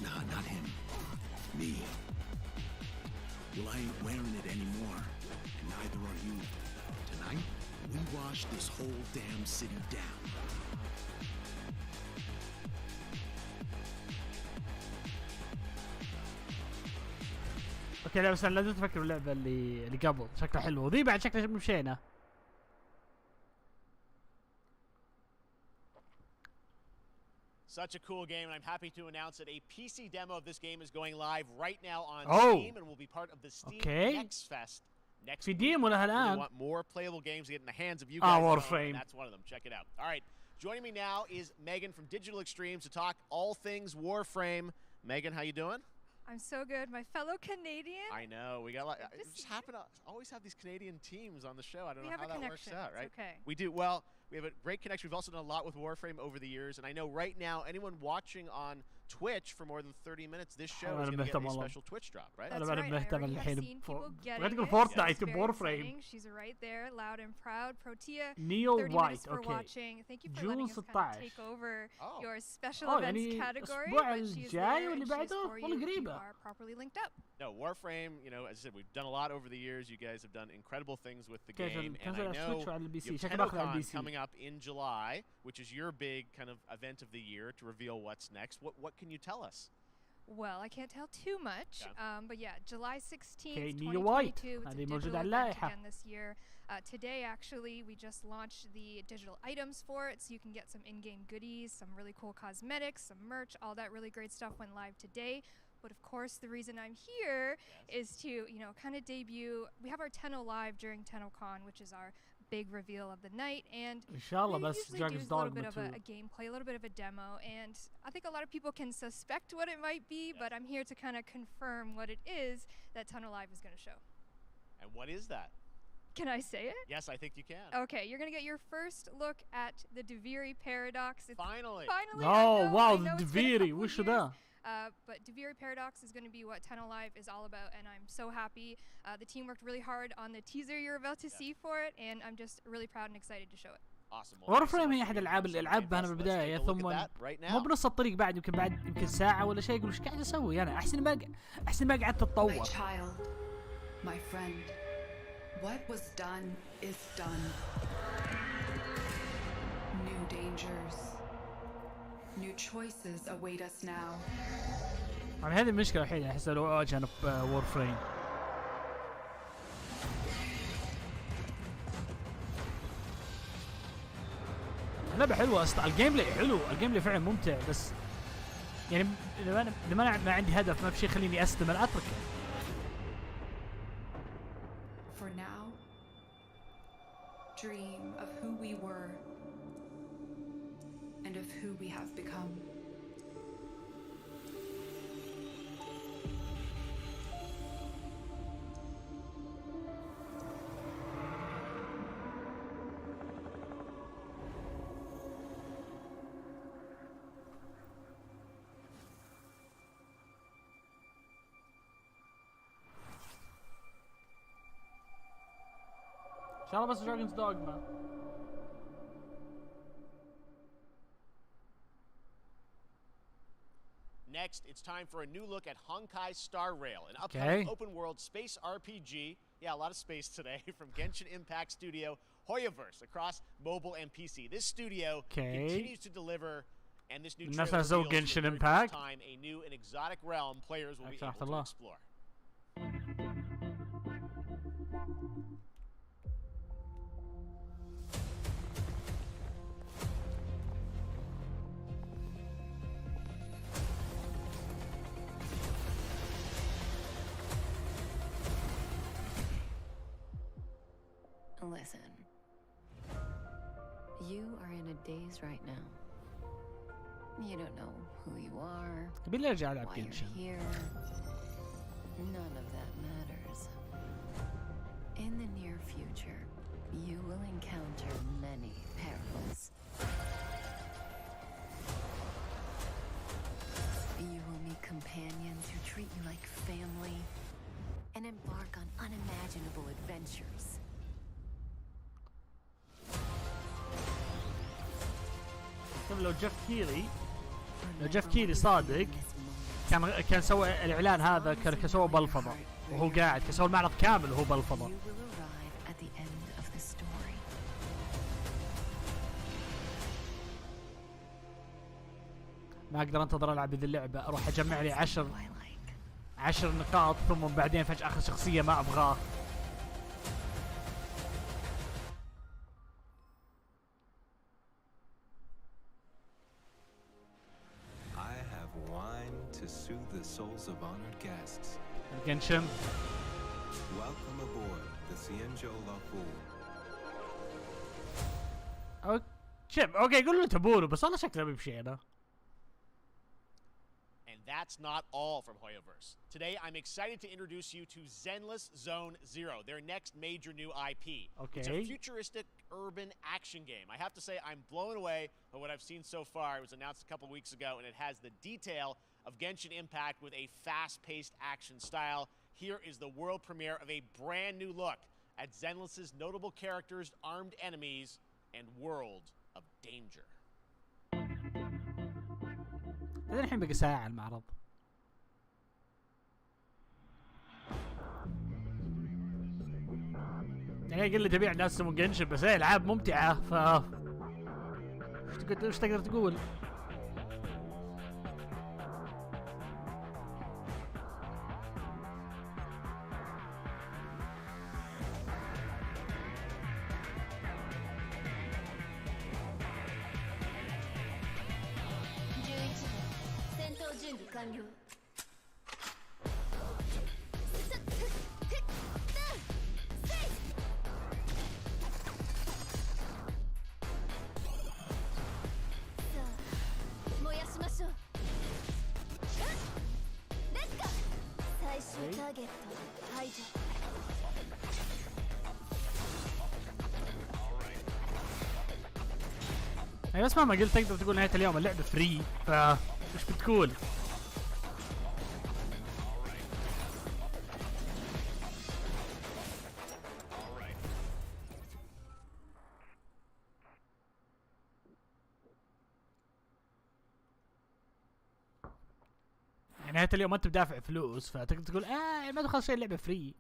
Nah, not him. Me. Well, I ain't wearing it anymore, and neither are you. Tonight, we wash this whole damn city down. اوكي لا بس انا لازم تفكر باللعبه اللي قبل شكلها حلو وذي بعد شكلها مشينا. Such a cool game, and I'm happy to announce that a PC demo of this game is going live right now on Steam and will be part of the Steam Next Fest next week. We want more playable games to get in the hands of you guys. Warframe. That's one of them. Check it out. All right, joining me now is Megan from Digital Extremes to talk all things Warframe. Megan, how you doing? I'm so good. My fellow Canadian. I know. We got a lot. We just happen to always have these Canadian teams on the show. I don't know how that works out, right? Okay. We do. Well, we have a great connection. We've also done a lot with Warframe over the years. And I know right now, anyone watching on Twitch for more than 30 minutes, this show is going to get a special Twitch drop, right? That's right. I already have seen people getting it. Fortnite It's very Warframe. exciting. She's right there, loud and proud. Protea, Neo 30 White. minutes for Okay. watching. Thank you for letting us kind of take over your special events category. الأسبوع But she is الجاي there واللي and she's بعده for you والله if you قريبة. are properly linked up. No, Warframe, you know, as I said, we've done a lot over the years. You guys have done incredible things with the كيف game. And كنزل I على know السويتش وعلى البي سي you have شكله باخذ على البي TennoCon سي. coming up in July, which is your big kind of event of the year to reveal what's next. What can you tell us? Well, I can't tell too much, but yeah, July 16th, Neo White. 2022. It's a هذه digital موجودة على event اللائحة. again this year. Today, actually, we just launched the digital items for it, so you can get some in-game goodies, some really cool cosmetics, some merch, all that really great stuff went live today. But of course, the reason I'm here is to, you know, kind of debut. We have our Tenno live during TennoCon, which is our big reveal of the night, and إن شاء الله we بس usually do Dragon's a little bit Dogma of a 2. gameplay, a little bit of a demo, and I think a lot of people can suspect what it might be, but I'm here to kind of confirm what it is that Tenno Live is going to show. And what is that? Can I say it? Yes, I think you can. Okay, you're going to get your first look at the Duviri Paradox. It's Finally! Finally! Oh I wow, know the it's been a Duviri, couple وش years. ده؟ But Duviri Paradox is going to be what Tenno Live is all about, and I'm so happy. The team worked really hard on the teaser you're about to see for it, and I'm just really proud and excited to show it. Awesome. Warframe هي أحد الألعاب أنا بالبداية ثم مو بنص الطريق بعد يمكن ساعة ولا شيء يقول إيش قاعد أسوي أنا أحسن ما قعدت أتطور. My child, my friend, what was done is done. New dangers, new choices await us now. يعني هذه المشكلة الحين أحس لو أواجهنا بورفريم. لعبة حلوة أصلا، الجيم بلاي حلو، الجيم بلاي فعلا ممتع، بس يعني إذا ما عندي هدف ما في شيء يخليني أستمر أتركه. For now, dream of who we were and of who we have become. إن شاء الله بس Dragon's Dogma. Next, it's time for a new look at Honkai Star Rail, an upcoming open-world space RPG. Yeah, a lot of space today from Genshin Impact studio Hoyoverse across mobile and PC. This studio continues to deliver, and this new trailer reveals for the very first time a new and exotic realm players will be able to explore. Listen, you are in a daze right now. You don't know who you are, why you're here. None of that matters. In the near future, you will encounter many perils. You will meet companions who treat you like family and embark on unimaginable adventures. لو جيف كيلي لو جيف كيلي صادق كان سوى الاعلان هذا كان سوى بلفظه وهو قاعد كان سوى المعرض كامل وهو بلفظه. ما اقدر انتظر العب هذه اللعبه، اروح اجمع لي 10 نقاط ثم بعدين فجاه اخذ شخصيه ما ابغاه. To soothe the souls of honored guests. Genshin. Welcome aboard the Cienjo Lafu. شوف اوكي قول له تبونه بس انا شكله بيمشي هنا. And that's not all from Hoyoverse. Today I'm excited to introduce you to Zenless Zone Zero, their next major new IP. Okay. It's a futuristic urban action game. I have to say I'm blown away by what I've seen so far. It was announced a couple weeks ago and it has the detail of Genshin Impact with a fast-paced action style. Here is the world premiere of a brand new look at Zenless's notable characters, armed enemies, and world of danger. هذا الحين بقى ساعة المعرض. يعني قل لي تبيع ناس يسمون جنشن بس هي العاب ممتعة ف ايش تقدر تقول؟ يعني بس مهما قلت تقدر تقول نهاية اليوم اللعبة فري فايش بتقول؟ يعني نهاية اليوم ما انت بدافع فلوس فتقدر تقول ما دخل شيء اللعبة فري.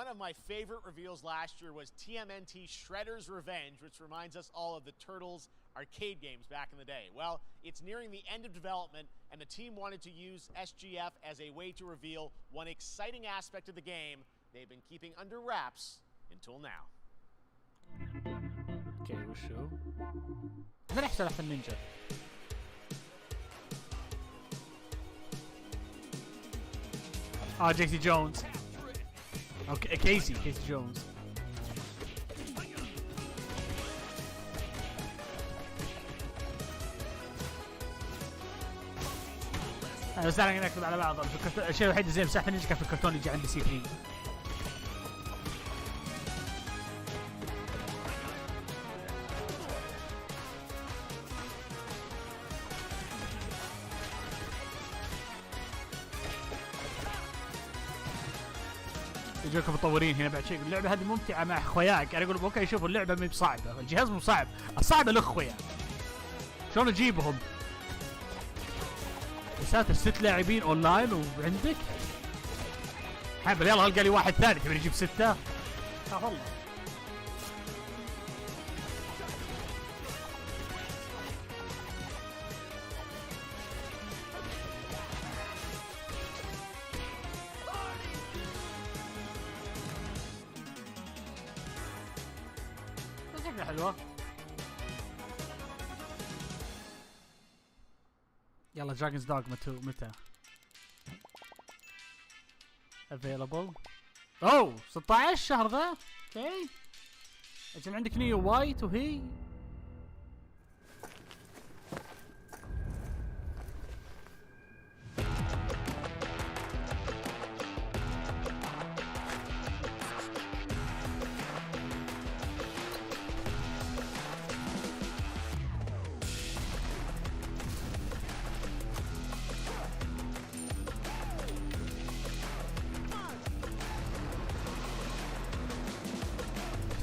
One of my favorite reveals last year was TMNT Shredder's Revenge, which reminds us all of the Turtles arcade games back in the day. Well, it's nearing the end of development, and the team wanted to use SGF as a way to reveal one exciting aspect of the game they've been keeping under wraps until now. Okay, وشو؟ هذا يحصل على النينجا. جيسي جونز. اوكي كيسي جونز. بس انا نكتب على بعض. الشيء الوحيد زي مساحة النينجا كان في الكرتون يجي عندي سي 3. يجوكم مطورين هنا بعد شيء اللعبة هذه ممتعة مع اخوياك. انا اقول اوكي شوفوا اللعبة مي بصعبة، الجهاز مو صعب، الصعب الاخويا. شلون اجيبهم؟ يا ساتر 6 لاعبين اونلاين وعندك؟ حابب يلا القى لي واحد ثاني تبي نجيب 6؟ والله. حلوة. يلا دراجونز دوغما 2 متى؟ available. اوه 16 الشهر ذا؟ اوكي. اجل عندك نيو وايت وهي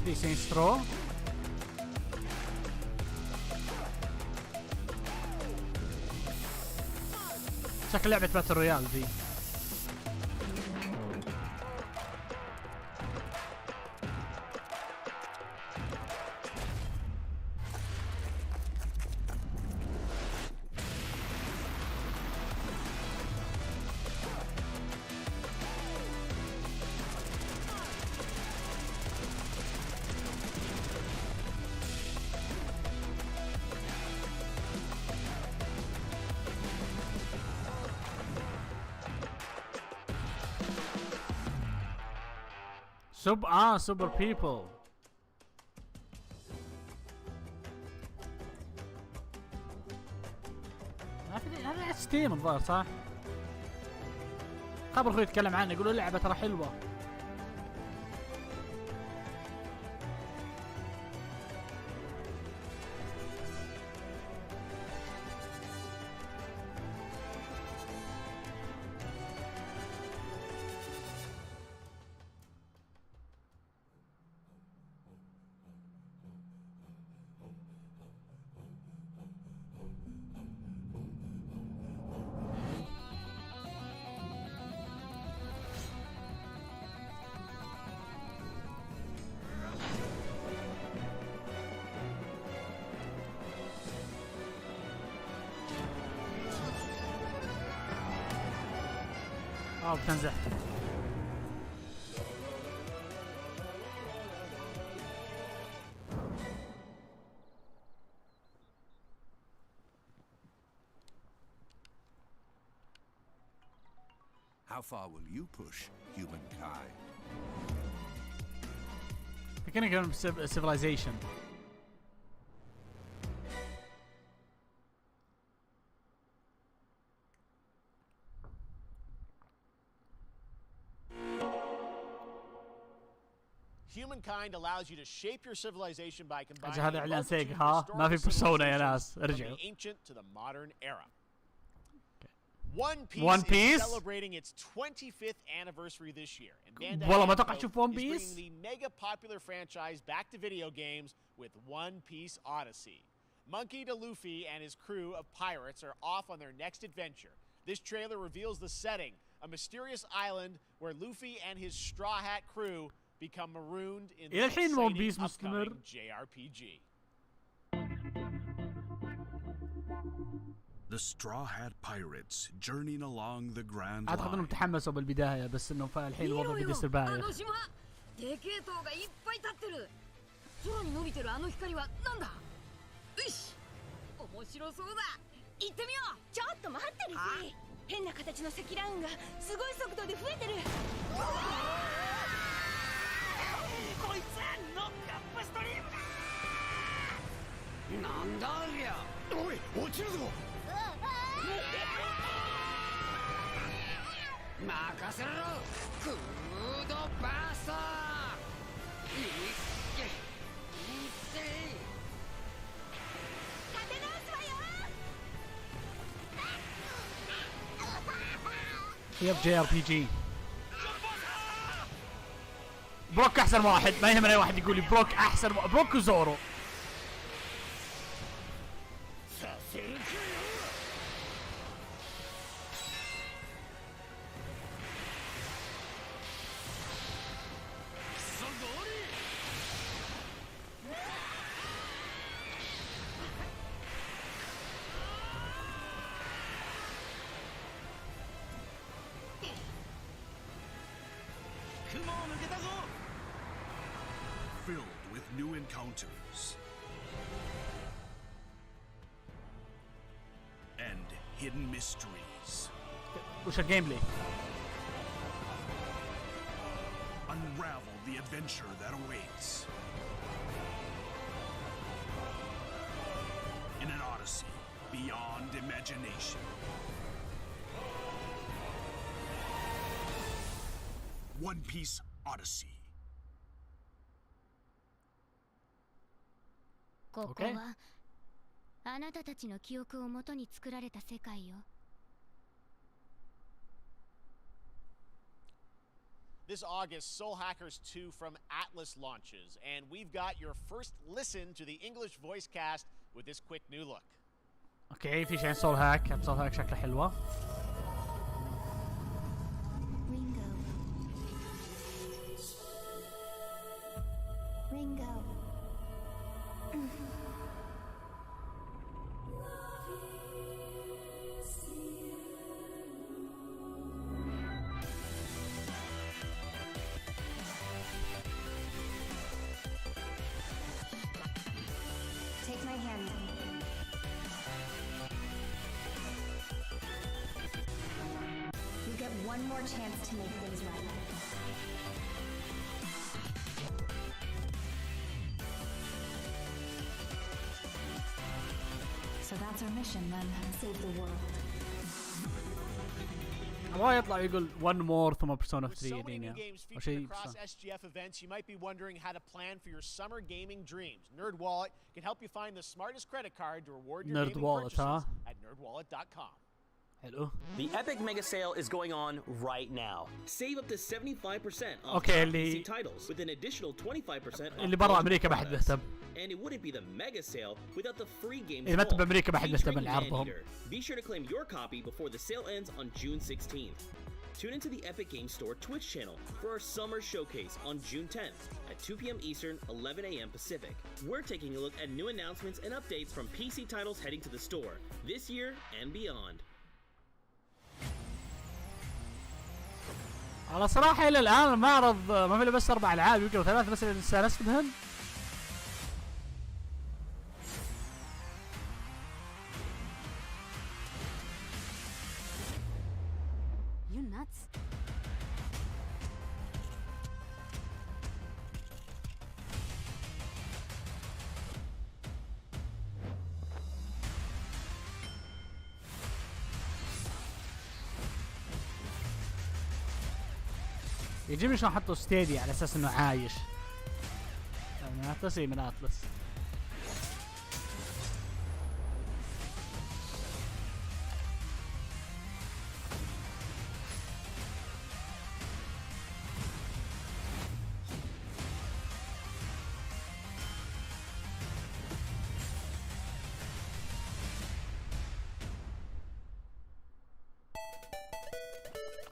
في سينسترو. شكل لعبة باتل رويال ذي. سوبر بيبل. هذا ستيم الظاهر صح؟ خبر اخوي يتكلم عنه يقولوا اللعبة ترى حلوة. بتنزح. How far will you push humankind? Beginning of civilization. Humankind allows you to shape your civilization by combining هذا اعلان سيج ها ما في بيرسونا يا ناس ارجعوا. From the ancient to the modern era. One Piece is celebrating its 25th anniversary this year. And Bandai والله ما اتوقع اشوف One is Piece. bringing the mega popular franchise back to video games with One Piece Odyssey. Monkey D. Luffy and his crew of pirates are off on their next adventure. This trailer reveals the setting, a mysterious island where Luffy and his Straw Hat crew become marooned in the exciting upcoming JRPG. The Straw Hat Pirates journeying along the Grand اعتقد انهم Line. تحمسوا بالبداية بس انه الحين الوضع بدي يصير بايخ. يب JRPG. بروك احسن واحد ما يهمنا اي واحد يقول لي بروك احسن بروك وزورو. Filled with new encounters and hidden mysteries. وش الجيم بلاي؟ Unravel the adventure that awaits in an odyssey beyond imagination. One Piece Odyssey. ここはあなたたちの記憶をもとに作られた世界よ。This August, Soul Hackers 2 from Atlas launches, and we've got your first listen to the English voice cast with this quick new look. اوكي في شيء سول هاك، سول هاك شكله حلوه. Ringo. Take my hand. You get one more chance to make things right. So that's our mission then, save the world. ما يطلع يقول one more ثم Persona 3 With so many new دنيا games أو featured شيء across SGF events, you might be wondering how to plan for your summer gaming dreams. NerdWallet can help you find the smartest credit card to reward your gaming purchases at nerdwallet.com. Hello. The Epic Mega Sale is going on right now. Save up to 75% off Okay, PC titles with an additional 25% off. اللي برا أمريكا ما حد مهتم. And it wouldn't be the Mega Sale without the free games. إذا ما أنت بأمريكا ما حد مهتم لعرضهم. Be sure to claim your copy before the sale ends on June 16th. Tune into the Epic Games Store Twitch channel for our summer showcase on June 10th at 2 p.m. Eastern, 11 a.m. Pacific. We're taking a look at new announcements and updates from PC titles heading to the store this year and beyond. على صراحة إلى الآن المعرض ما في له بس 4 ألعاب، يمكن 3 بس اللي استانست بهن. You nuts? يجيبني شلون حطوا ستيدي على اساس انه عايش. من اتلس من اتلس.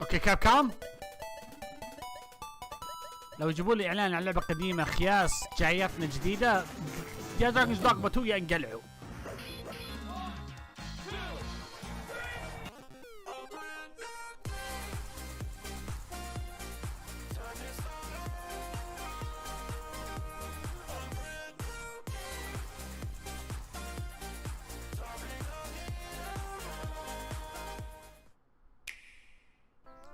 اوكي كاب كام لو يجيبوا لي اعلان عن لعبه قديمه خياس جاياتنا جديده يا دراجونز دوغما 2 يا انقلعوا.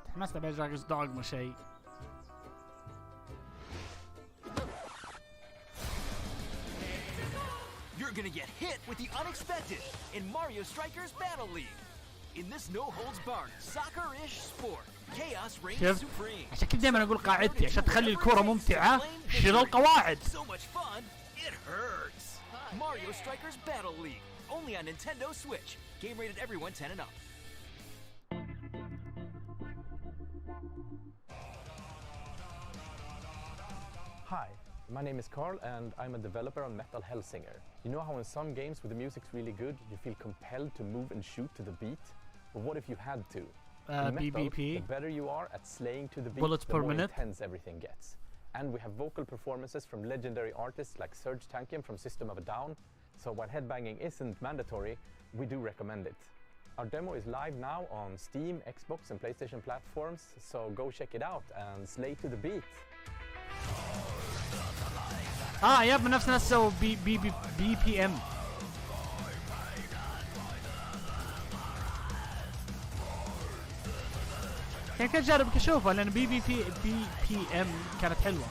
تحمست على دراجونز دوغما شيء. You're gonna get hit with the unexpected in Mario Strikers Battle League. In this no-holds-barred soccer-ish sport, chaos reigns supreme. عشان كذا دائما اقول قاعدتي عشان تخلي الكرة ممتعة شيل القواعد. So much fun, it hurts. Mario Strikers Battle League, only on Nintendo Switch. Game rated everyone 10 and up. Hi, my name is Carl and I'm a developer on Metal Hellsinger. You know how in some games where the music's really good, you feel compelled to move and shoot to the beat? But what if you had to? In Metal, BBP. the better you are at slaying to the beat, Bullets the per more minute. intense everything gets. And we have vocal performances from legendary artists like Serge Tankian from System of a Down. So while headbanging isn't mandatory, we do recommend it. Our demo is live now on Steam, Xbox and PlayStation platforms, so go check it out and slay to the beat. يب نفس نسوا بي بي ام. كنت اجرب اشوفها لان بي بي ام كانت حلوه.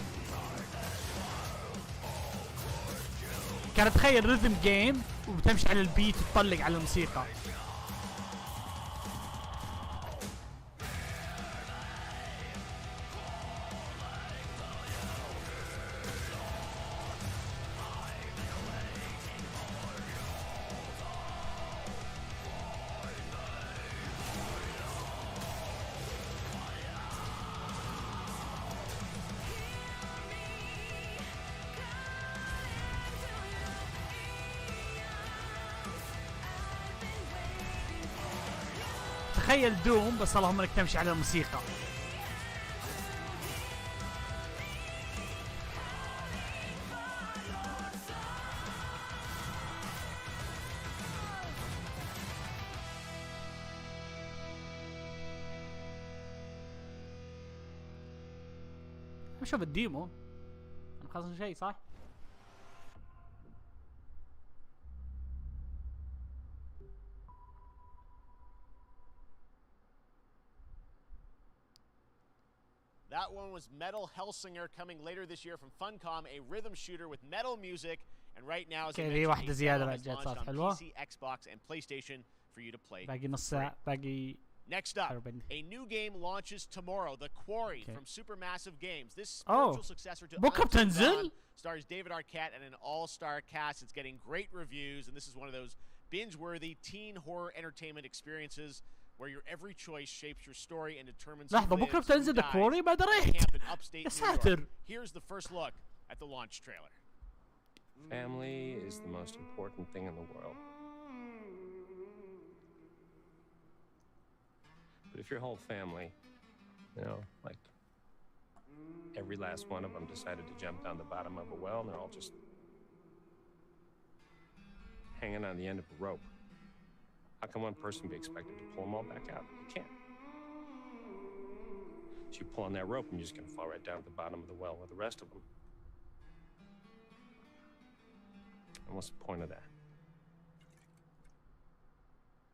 كانت تخيل ريزم جيم وبتمشي على البيت وتطلق على الموسيقى. تخيل دوم بس اللهم انك تمشي على الموسيقى. شوف الديمو انا خلصنا شيء صح؟ That one was Metal Hellsinger coming later this year from Funcom, a rhythm shooter with metal music. And right now, as I mentioned, واحدة زيادة بعد is جات صارت launched on حلوة. PC, Xbox, and PlayStation for you to play. باقي نص ساعة باقي. Next up, a new game launches tomorrow, The Quarry from Supermassive Games. This spiritual successor to بكرة بتنزل. stars David Arquette and an all-star cast. It's getting great reviews, and this is one of those binge-worthy teen horror entertainment experiences where your every choice shapes your story and determines لحظة بكرة بتنزل The Quarry ما دريت. يا ساتر. Here's the first look at the launch trailer. Family is the most important thing in the world. But if your whole family, you know, like every last one of them decided to jump down the bottom of a well and they're all just hanging on the end of a rope, how can one person be expected to pull them all back out? You can't. So you pull on that rope and you're just gonna fall right down at the bottom of the well with the rest of them. And what's the point of that?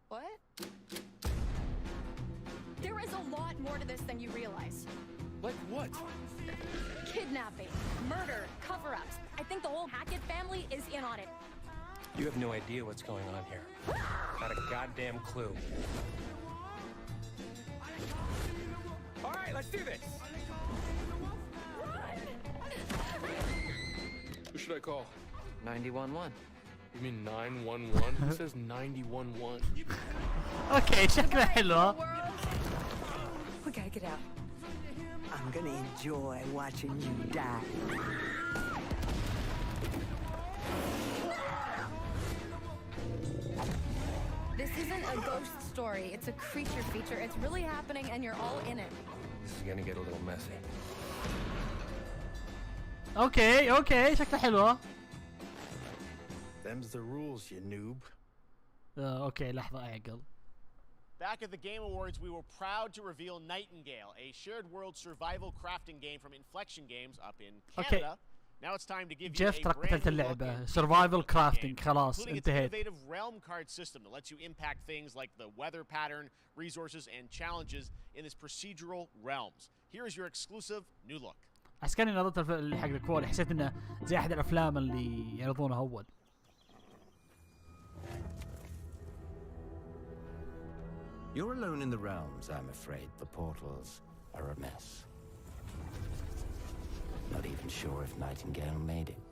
What? There is a lot more to this than you realize. Like what? Kidnapping, murder, cover-ups. I think the whole Hackett family is in on it. You have no idea what's going on here. Not a goddamn clue. All right, let's do this. Who should I call? 911. You mean 911? Who says 911? اوكي شكله حلو. We gotta get out. I'm gonna enjoy watching you die. This isn't a ghost story. It's a creature feature. It's really happening and you're all in it. This is gonna get a little messy. اوكي شكله حلو. Them's the rules, you noob. اوكي لحظة اعقل. Back at the Game Awards, we were proud to reveal Nightingale, a shared world survival crafting game from Inflection Games up in Canada. Now it's time to give you a جيف ترك brand قتلت new look اللعبة. at Survival the crafting game, خلاص including its انتهيت. innovative realm card system that lets you impact things like the weather pattern, resources, and challenges in this procedural realms. Here is your exclusive new look. عسكري نظرت حق الكوالي حسيت انه زي احد الافلام اللي يعرضونها اول. You're alone in the realms, I'm afraid. The portals are a mess. Not even sure if Nightingale made it.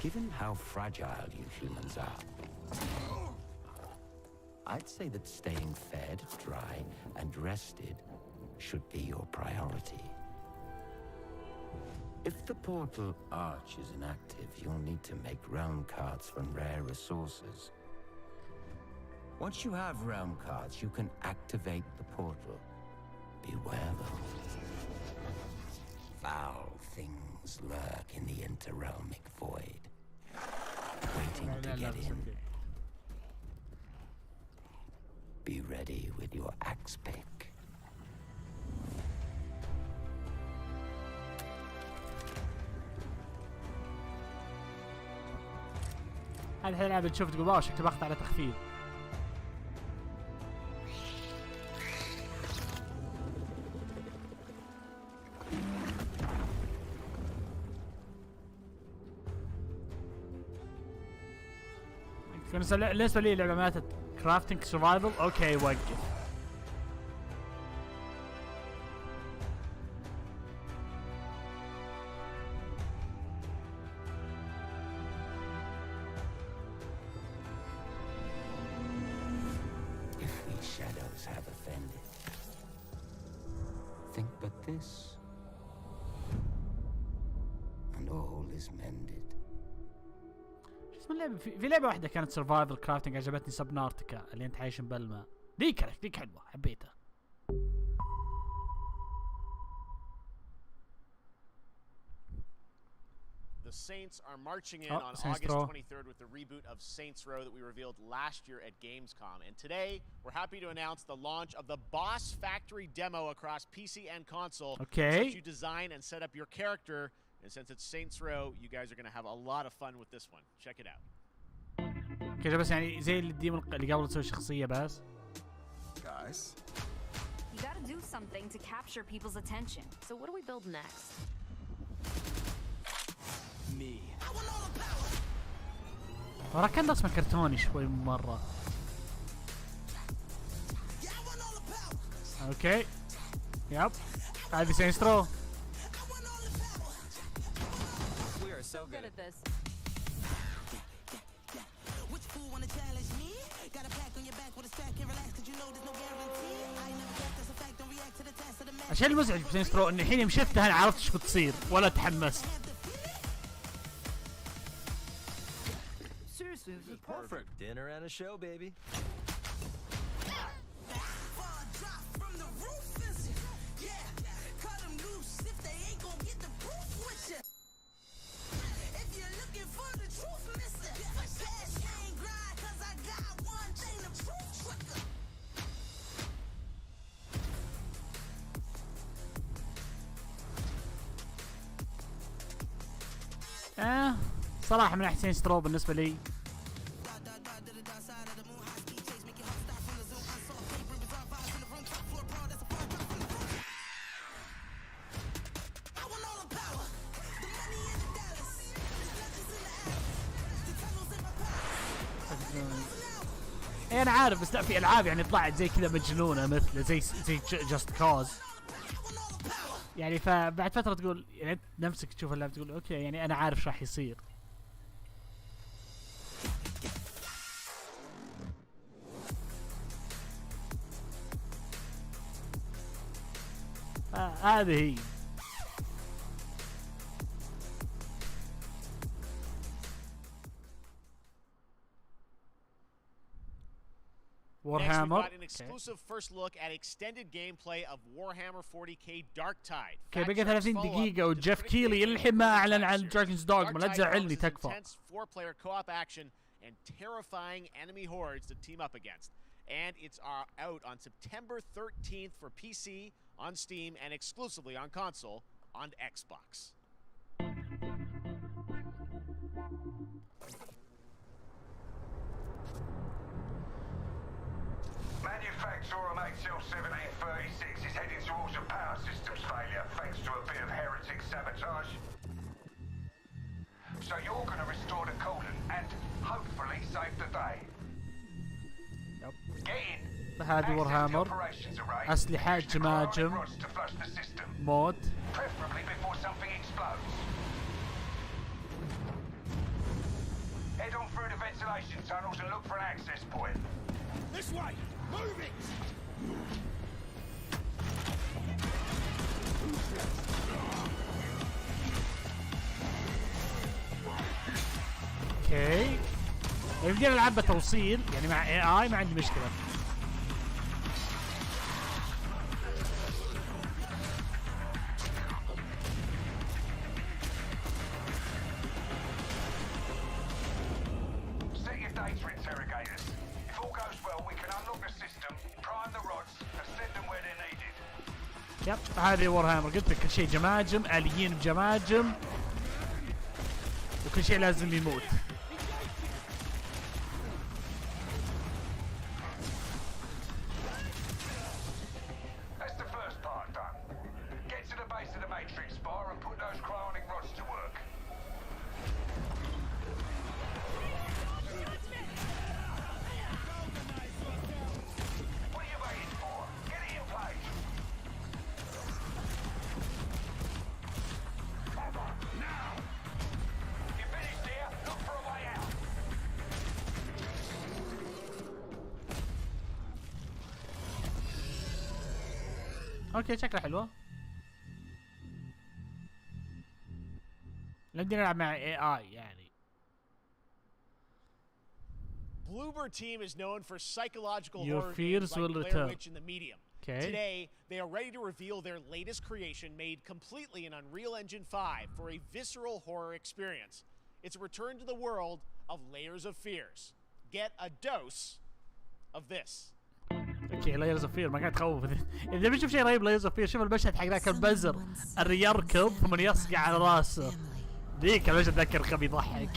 Given how fragile you humans are, I'd say that staying fed, dry, and rested should be your priority. If the portal arch is inactive, you'll need to make realm cards from rare resources. Once you have realm cards, you can activate the portal. Beware though. Foul things lurk in the interrealmic void, waiting to get in. Be ready with your axe pick. هذه اللعبة تشوف تقول واو شكلي باخذ على تخفيض. بالنسبة لي لعبة ماتت كرافتنج سرفايفل اوكي وقف. Shadows have offended. Think but this, and all is mended. اسم اللعبة في لعبة واحدة كانت سرفايفل كرافتنج عجبتني، سبنارتيكا اللي انت عايش بالماء. ذيك حلوة حبيتها. The Saints are marching in on August 23rd with the reboot of Saints Row that we revealed last year at Gamescom. And today, we're happy to announce the launch of the Boss Factory demo across PC and console. Okay. It lets you design and set up your character. And since it's Saints Row, you guys are going to have a lot of fun with this one. Check it out. كذا بس يعني زي الديمو اللي قبل تسوي شخصية بس. Guys. You gotta do something to capture people's attention. So what do we build next? Me. ورا كان رسمه كرتوني شوي مرة. اوكي. يب. هذه سينسترو. We are so good at this. Which fool wanna challenge me? Got a pack on your back with a strap, can't relax 'cause you know there's no guarantee. I never get this effect, don't react to the test of the man. الشيء المزعج بسينسترو اني الحين يوم شفتها انا عرفت ايش بتصير ولا تحمست. Seriously, this is perfect. Dinner and a show, baby. صراحة من احسن سترو بالنسبة لي. انا عارف بس لا في العاب يعني طلعت زي كذا مجنونة مثل زي جاست كوز يعني، فبعد فترة تقول يعني انت نفسك تشوف اللعبة تقول اوكي يعني انا عارف ايش راح يصير. هذه هي. Next, we've got an exclusive first look at extended gameplay of Warhammer 40k Darktide. اوكي بقى 30 دقيقة وجيف كيلي الحين ما اعلن عن دراجونز دوغما، لا تزعلني تكفى. Four-player co-op action and terrifying enemy hordes to team up against. And it's out on September 13th for PC, on Steam, and exclusively on console on Xbox. Manufacturer HL1736 is heading towards a power systems failure thanks to a bit of heretic sabotage. So you're going to restore the coolant and hopefully save the day. Yep. Get in. هذه وورهامر، أسلحة جماجم، مود. Preferably before something explodes. Head on through the ventilation tunnels and look for an access point. This way! Move it! اوكي يمدينا نلعب توصيل يعني مع AI ما عندي مشكلة. يب هذه وورهامر، قلت لك كل شيء جماجم، آليين بجماجم وكل شيء لازم يموت. اوكي شكلها حلوة. نبدأ نلعب مع AI يعني. Bloober team is known for psychological Your horror fears games will like Blair return. Witch and The Medium. Okay. Today, they are ready to reveal their latest creation made completely in Unreal Engine 5 for a visceral horror experience. It's a return to the world of Layers of Fears. Get a dose of this. اوكي لايرز اوف فير ما قاعد تخوف. اذا بتشوف شيء رهيب لايرز اوف فير شوف المشهد حق ذاك البزر اللي يركض ثم يصقع على راسه. ذيك المشهد ذاك الخبي يضحك.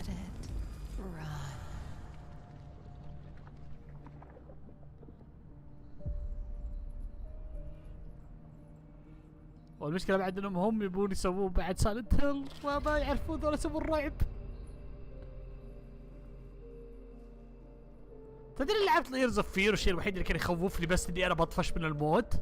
والمشكلة بعد انهم هم يبون يسوون بعد سايلنت هيل وما يعرفون ذولا يسوون الرعب. تدري اللي لعبت لايرز اوف فير والشيء الوحيد اللي كان يخوفني بس اني انا بطفش من الموت.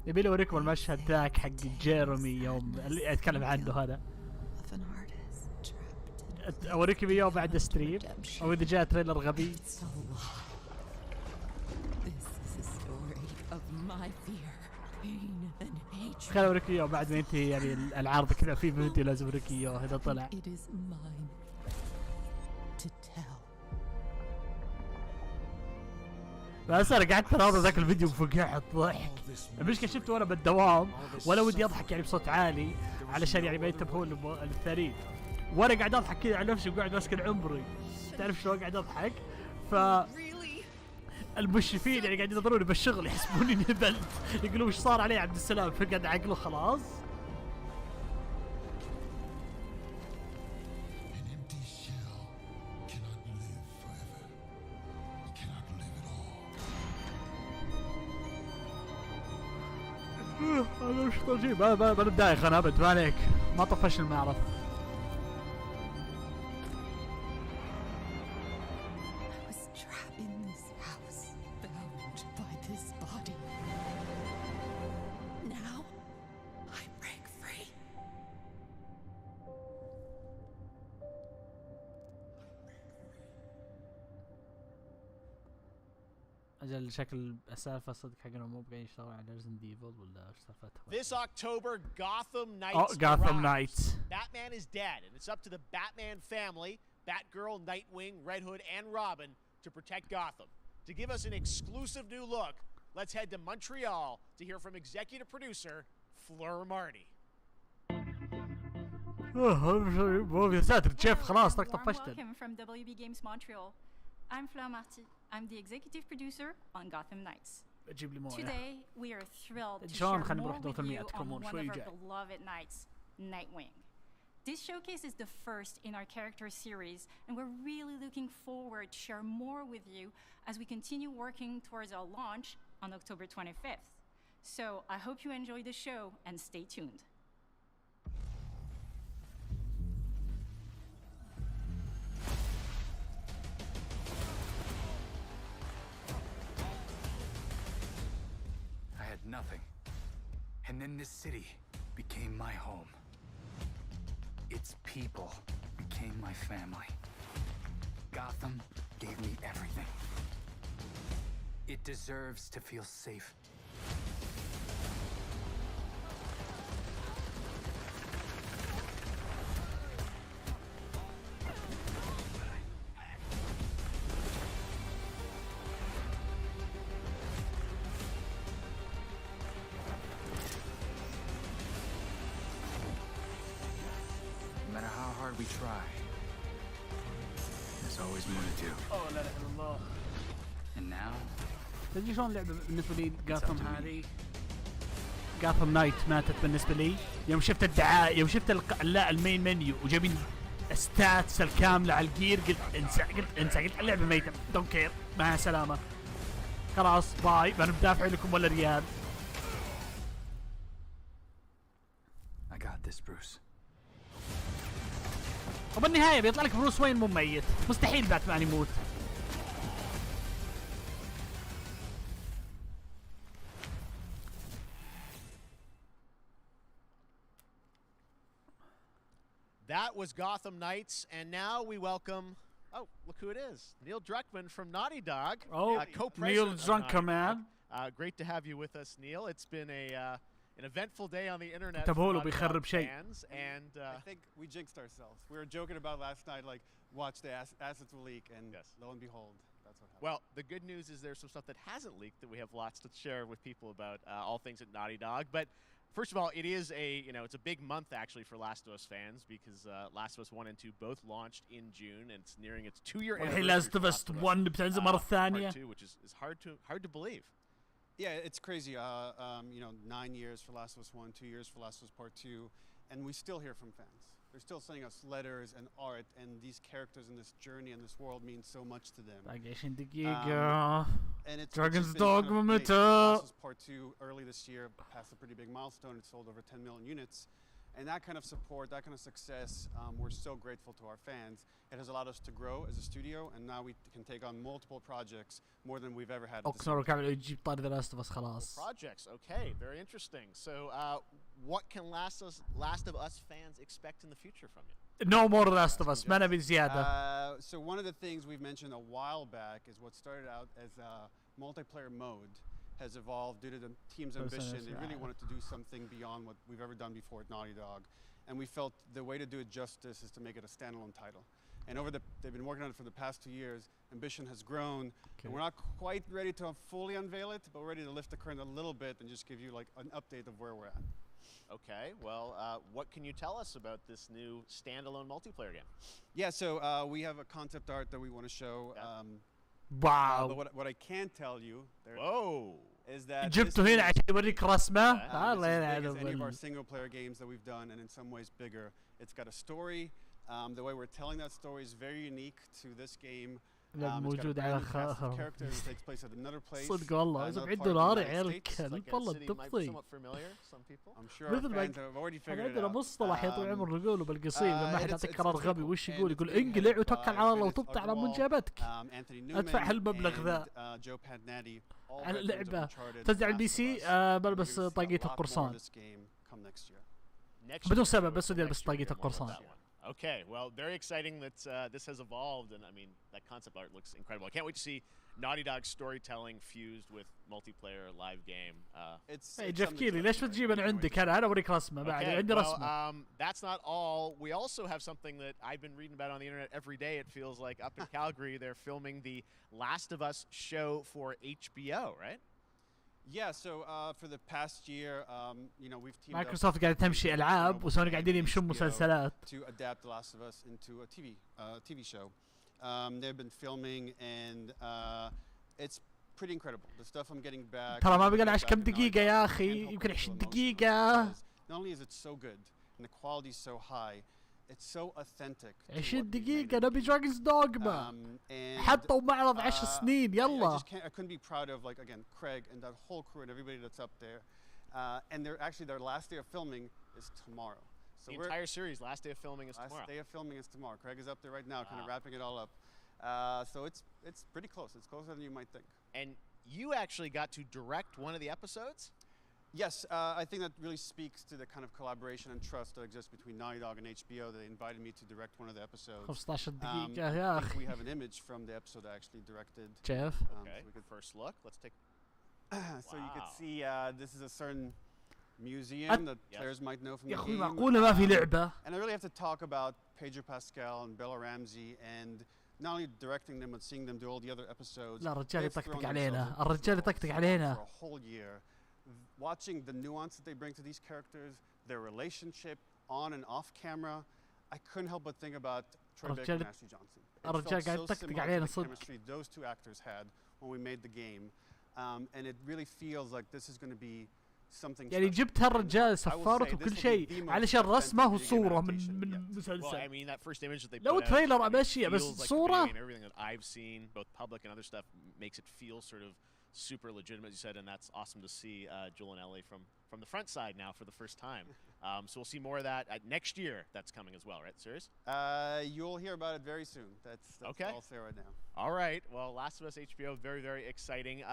يبي لي اوريكم المشهد ذاك حق جيرمي يوم اللي اتكلم عنه هذا. اوريكم اياه بعد ستريم او اذا جاء تريلر غبي. خليني اوريكم اياه بعد ما ينتهي يعني العرض كذا في فيديو لازم اوريكم اياه اذا طلع. بس انا قعدت اناظر ذاك الفيديو وفقعت ضحك. المشكلة شفته وانا بالدوام ولا ودي اضحك يعني بصوت عالي علشان يعني ما ينتبهون الثانيين. وانا قاعد اضحك كذا على نفسي وقاعد ماسك عمري. تعرف شلون قاعد اضحك؟ ف المشرفين يعني قاعد ينظروني بالشغل يحسبوني اني نبلت. يقولون وش صار عليه عبدالسلام؟ فقد عقله خلاص. انا مش طالجين ما متضايق انا ابد ما عليك ما طفش المعرض. اجل شكل السالفه صدق حق انهم مو قاعدين يشتغلون على ريزدنت ايفل ولا ايش سالفتها؟ This October, Gotham Knights. Gotham Knights. Batman is dead, and it's up to the Batman family, Batgirl, Nightwing, Red Hood, and Robin to protect Gotham. To give us an exclusive new look, let's head to Montreal to hear from executive producer Fleur Marty. يا ساتر جيف خلاص طفشت. Welcome from WB Games Montreal. I'm Fleur Marty. I'm the executive producer on Gotham Knights. Today, we are thrilled to share more with you on one of our beloved knights, Nightwing. This showcase is the first in our character series, and we're really looking forward to share more with you as we continue working towards our launch on October 25th. So I hope you enjoy the show and stay tuned. Nothing. And then this city became my home. Its people became my family. Gotham gave me everything. It deserves to feel safe. We try. There's always more to do. Oh لا اله الا الله. And now تدري شلون اللعبة بالنسبة لي جاثم هذه؟ جاثم نايت ماتت بالنسبة لي يوم شفت الدعاية يوم شفت لا المين منيو وجايبين ستاتس الكاملة على الجير قلت انسى اللعبة ميتة دونت كير مع السلامة خلاص باي انا بدافع لكم ولا ريال. I got this, Bruce. وبالنهاية بيطلع لك بروس وين مو ميت مستحيل باتمان يموت. That was Gotham Knights, and now we welcome. Oh, look who it is! Neil Druckmann from Naughty Dog. Oh, co-president Neil Druckmann. Great to have you with us, Neil. It's been an an eventful day on the internet تبهولو for بيخرب شيء. fans, and I think we jinxed ourselves. We were joking about last night, like, watch the assets will leak, and lo and behold, that's what happened. Well, the good news is there's some stuff that hasn't leaked that we have lots to share with people about all things at Naughty Dog. But first of all, it is it's a big month actually for Last of Us fans because Last of Us 1 and 2 both launched in June, and it's nearing its 2-year anniversary. Last of Us 1 بتنزل مرة ثانية. Part 2, which is hard to believe. Yeah, it's crazy. 9 years for Last of Us 1, 2 years for Last of Us Part 2, and we still hear from fans. They're still sending us letters and art, and these characters in this journey and this world mean so much to them. And it's Dragon's been Dogma kind of متى? Last of Us Part 2 early this year passed a pretty big milestone. It sold over 10 million units. And that kind of support, that kind of success, we're so grateful to our fans. It has allowed us to grow as a studio, and now we can take on multiple projects, more than we've ever had. The Last of Us خلاص. Projects, okay, very interesting. So, what can Last of Us fans expect in the future from you? No more Last of Us. ما نبي زيادة. So one of the things we've mentioned a while back is what started out as a multiplayer mode has evolved due to the team's ambition. They really wanted to do something beyond what we've ever done before at Naughty Dog, and we felt the way to do it justice is to make it a standalone title. And they've been working on it for the past 2 years. Ambition has grown, and we're not quite ready to fully unveil it, but we're ready to lift the curtain a little bit and just give you like an update of where we're at. Okay, well, what can you tell us about this new standalone multiplayer game? Yeah, so we have a concept art that we want to show. Wow. But what I can tell you is that جبته هنا عشان يوريك رسمة. as any of our single player games that we've done, and in some ways bigger. It's got a story. The way we're telling that story is very unique to this game. موجود على characters takes place at another place. صدق والله إذا بعدوا نار عيال الكلب والله الدبطي. I'm sure our fans have already figured it عندنا out. مصطلح يا طويل العمر نقوله بالقصيم لما أحد يعطيك قرار غبي وش يقول انقلع وتوكل على الله وتبت على منجبتك. ادفع هالمبلغ ذا على اللعبة تنزل على البي سي بلبس طاقية القرصان بدون سبب بس ودي البس طاقية القرصان. Okay, well, very exciting that this has evolved, and I mean, that concept art looks incredible. I can't wait to see Naughty Dog's storytelling fused with multiplayer live game. Hey, Jeff Keighley, ليش بتجيب أنا عندك أنا أوريك رسمة بعد عندي رسمة. That's not all. We also have something that I've been reading about on the internet every day. It feels like up in Calgary, they're filming the Last of Us show for HBO, right? Yeah, so for the past year, we've teamed Microsoft قاعدة تمشي ألعاب وسوني قاعدين يمشون مسلسلات. To adapt The Last of Us into a TV show. They've been filming, and it's pretty incredible. The stuff I'm getting back. ترى ما بقى كم دقيقة يا أخي يمكن 20 دقيقة. Not only is it so good and the quality is so high, it's so authentic. 20 دقيقة نبي Dragon's Dogma. حطوا معرض 10 سنين يلا. I couldn't be proud of again Craig and that whole crew and everybody that's up there. And their last day of filming is tomorrow. So the entire series, last day of filming is tomorrow. Last day of filming is tomorrow. Craig is up there right now, kind of wrapping it all up. So it's pretty close. It's closer than you might think. And you actually got to direct one of the episodes? Yes, I think that really speaks to the kind of collaboration and trust that exists between Naughty Dog and HBO. They invited me to direct one of the episodes. 15 دقيقة يا I think أخي. we have an image from the episode I actually directed. Jeff. Okay, so we could first look. Let's take. So you could see this is a certain museum that players might know from the game. معقولة ما في لعبة. And I really have to talk about Pedro Pascal and Bella Ramsey, and not only directing them but seeing them do all the other episodes. لا الرجال يطقطق علينا. الرجال يطقطق علينا. For a whole year, watching the nuance that they bring to these characters, their relationship on and off camera, I couldn't help but think about Troy Baker and Ashley Johnson. It felt so similar to the chemistry those two actors had when we made the game, and it really feels like this is going to be something. يعني جبت هالرجال سفارته وكل شيء علشان رسمه وصورة من مسلسل. Well, I mean that first image that they لو put تريلر out, ماشية بس الصورة. And everything that I've seen, both public and other stuff, makes it feel sort of super legitimate, as you said, and that's awesome to see Joel and Ellie from the front side now for the first time. So we'll see more of that next year. That's coming as well, right? Serious? You'll hear about it very soon. That's okay. All I'll say right now. All right. Well, Last of Us HBO, very, very exciting.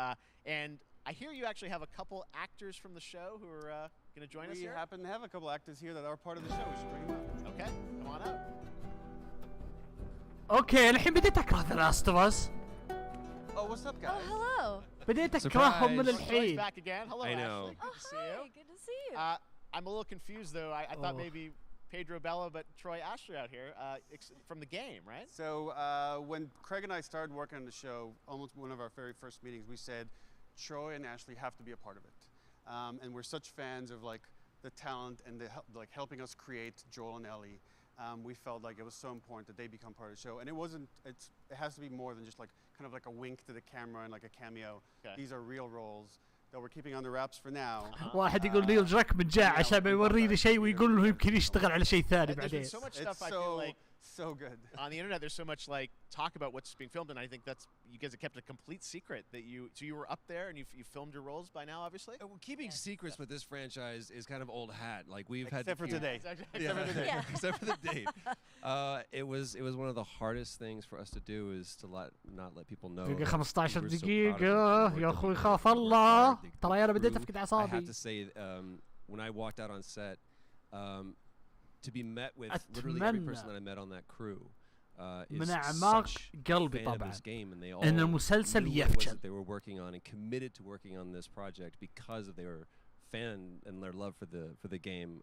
And I hear you actually have a couple actors from the show who are going to join us here. We happen to have a couple actors here that are part of the show. We should bring them up. Okay, come on out. Okay, الحين بديت أكره The Last of Us. Oh, what's up, guys? Oh, hello. بديت أكرههم من الحين. Back again. Hello, I know. Ashley. Good to see you. Good to see you. I'm a little confused, though. I thought maybe Pedro Bella, but Troy Ashley out here from the game, right? So when Craig and I started working on the show, almost one of our very first meetings, we said Troy and Ashley have to be a part of it. And we're such fans of like the talent and like helping us create Joel and Ellie. We felt like it was so important that they become part of the show. And it has to be more than just like kind of like a wink to the camera and like a cameo. Okay. These are real roles that we're keeping under wraps for now. واحد يقول نيل دراكمان جاء عشان يورينا شيء ويقول له يمكن يشتغل على شيء ثاني بعدين. So much stuff I feel like so good. On the internet, there's so much like talk about what's being filmed, and I think that's you guys have kept a complete secret that you were up there and you filmed your roles by now, obviously. Keeping secrets with this franchise is kind of old hat. Like we've had except for today. Except for the date. It was one of the hardest things for us to do is to not let people know. 15 دقيقة يا أخوي خاف الله ترى أنا بديت أفقد أعصابي. I have to say, when I walked out on set, to be met with literally every person that I met on that crew is such قلبي fan of طبعا this game, and they all إن المسلسل knew what it was يفشل. that they were working on and committed to working on this project because of their fan and their love for the game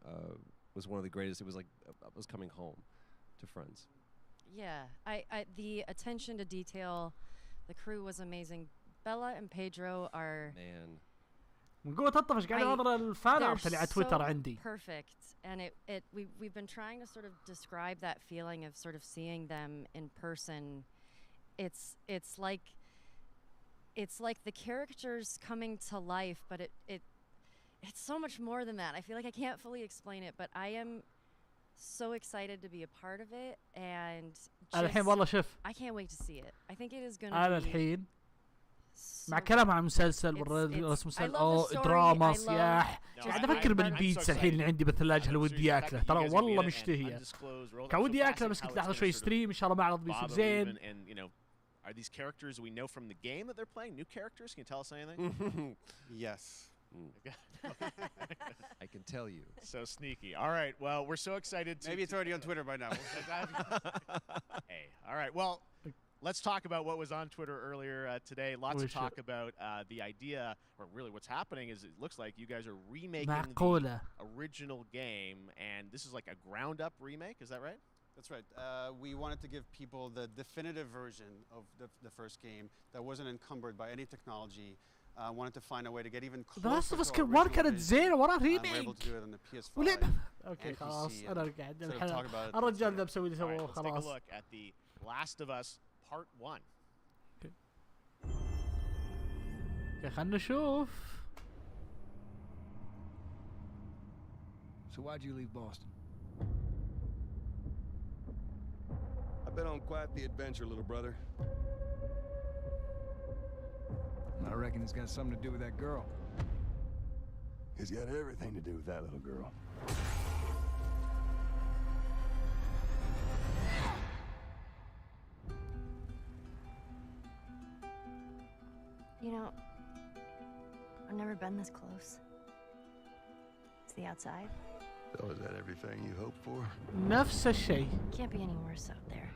was one of the greatest. It was like I was coming home to friends. Yeah, I the attention to detail, the crew was amazing. Bella and Pedro are من قوة الطفش قاعد أنظر الفان ارت اللي على تويتر عندي. Perfect, and we've been trying to sort of describe that feeling of sort of seeing them in person. It's like the characters coming to life, but it's so much more than that. I feel like I can't fully explain it, but I am so excited to be a part of it, and الحين والله شوف. I can't wait to see it. I think it is going to أنا be الحين مع كلام عن المسلسل والمسلسل دراما صياح قاعد افكر بالبيتزا الحين اللي عندي بالثلاجه اللي ودي اكله ترى والله مشتهيه كان ودي اكله بس كنت لحظه شوي ستريم ان شاء الله معرض بيصير زين. Are these characters we know from the game that they're playing? New characters? Can you tell us anything? Yes. I can tell you. So sneaky. All right. Well, we're so excited. Maybe it's already on Twitter by now. Hey. All right. Well, let's talk about what was on Twitter earlier today. Lots of talk about the idea, or really what's happening is it looks like you guys are remaking the original game, and this is like a ground-up remake. Is that right? That's right. We wanted to give people the definitive version of the first game that wasn't encumbered by any technology. Wanted to find a way to get even closer. The Last of Us كانت زينة وراها remake. We're able to do it on the PS5. ولعبة. اوكي خلاص أنا قاعد الرجال ده مسوي لي سووه خلاص. Let's take a look at the Last of Us Part 1. خلنا نشوف. So why'd you leave Boston? I've been on quite the adventure, little brother. I reckon it's got something to do with that girl. It's got everything to do with that little girl. You know, I've never been this close. It's the outside. So is that everything you hoped for? نفس الشيء. Can't be any worse out there.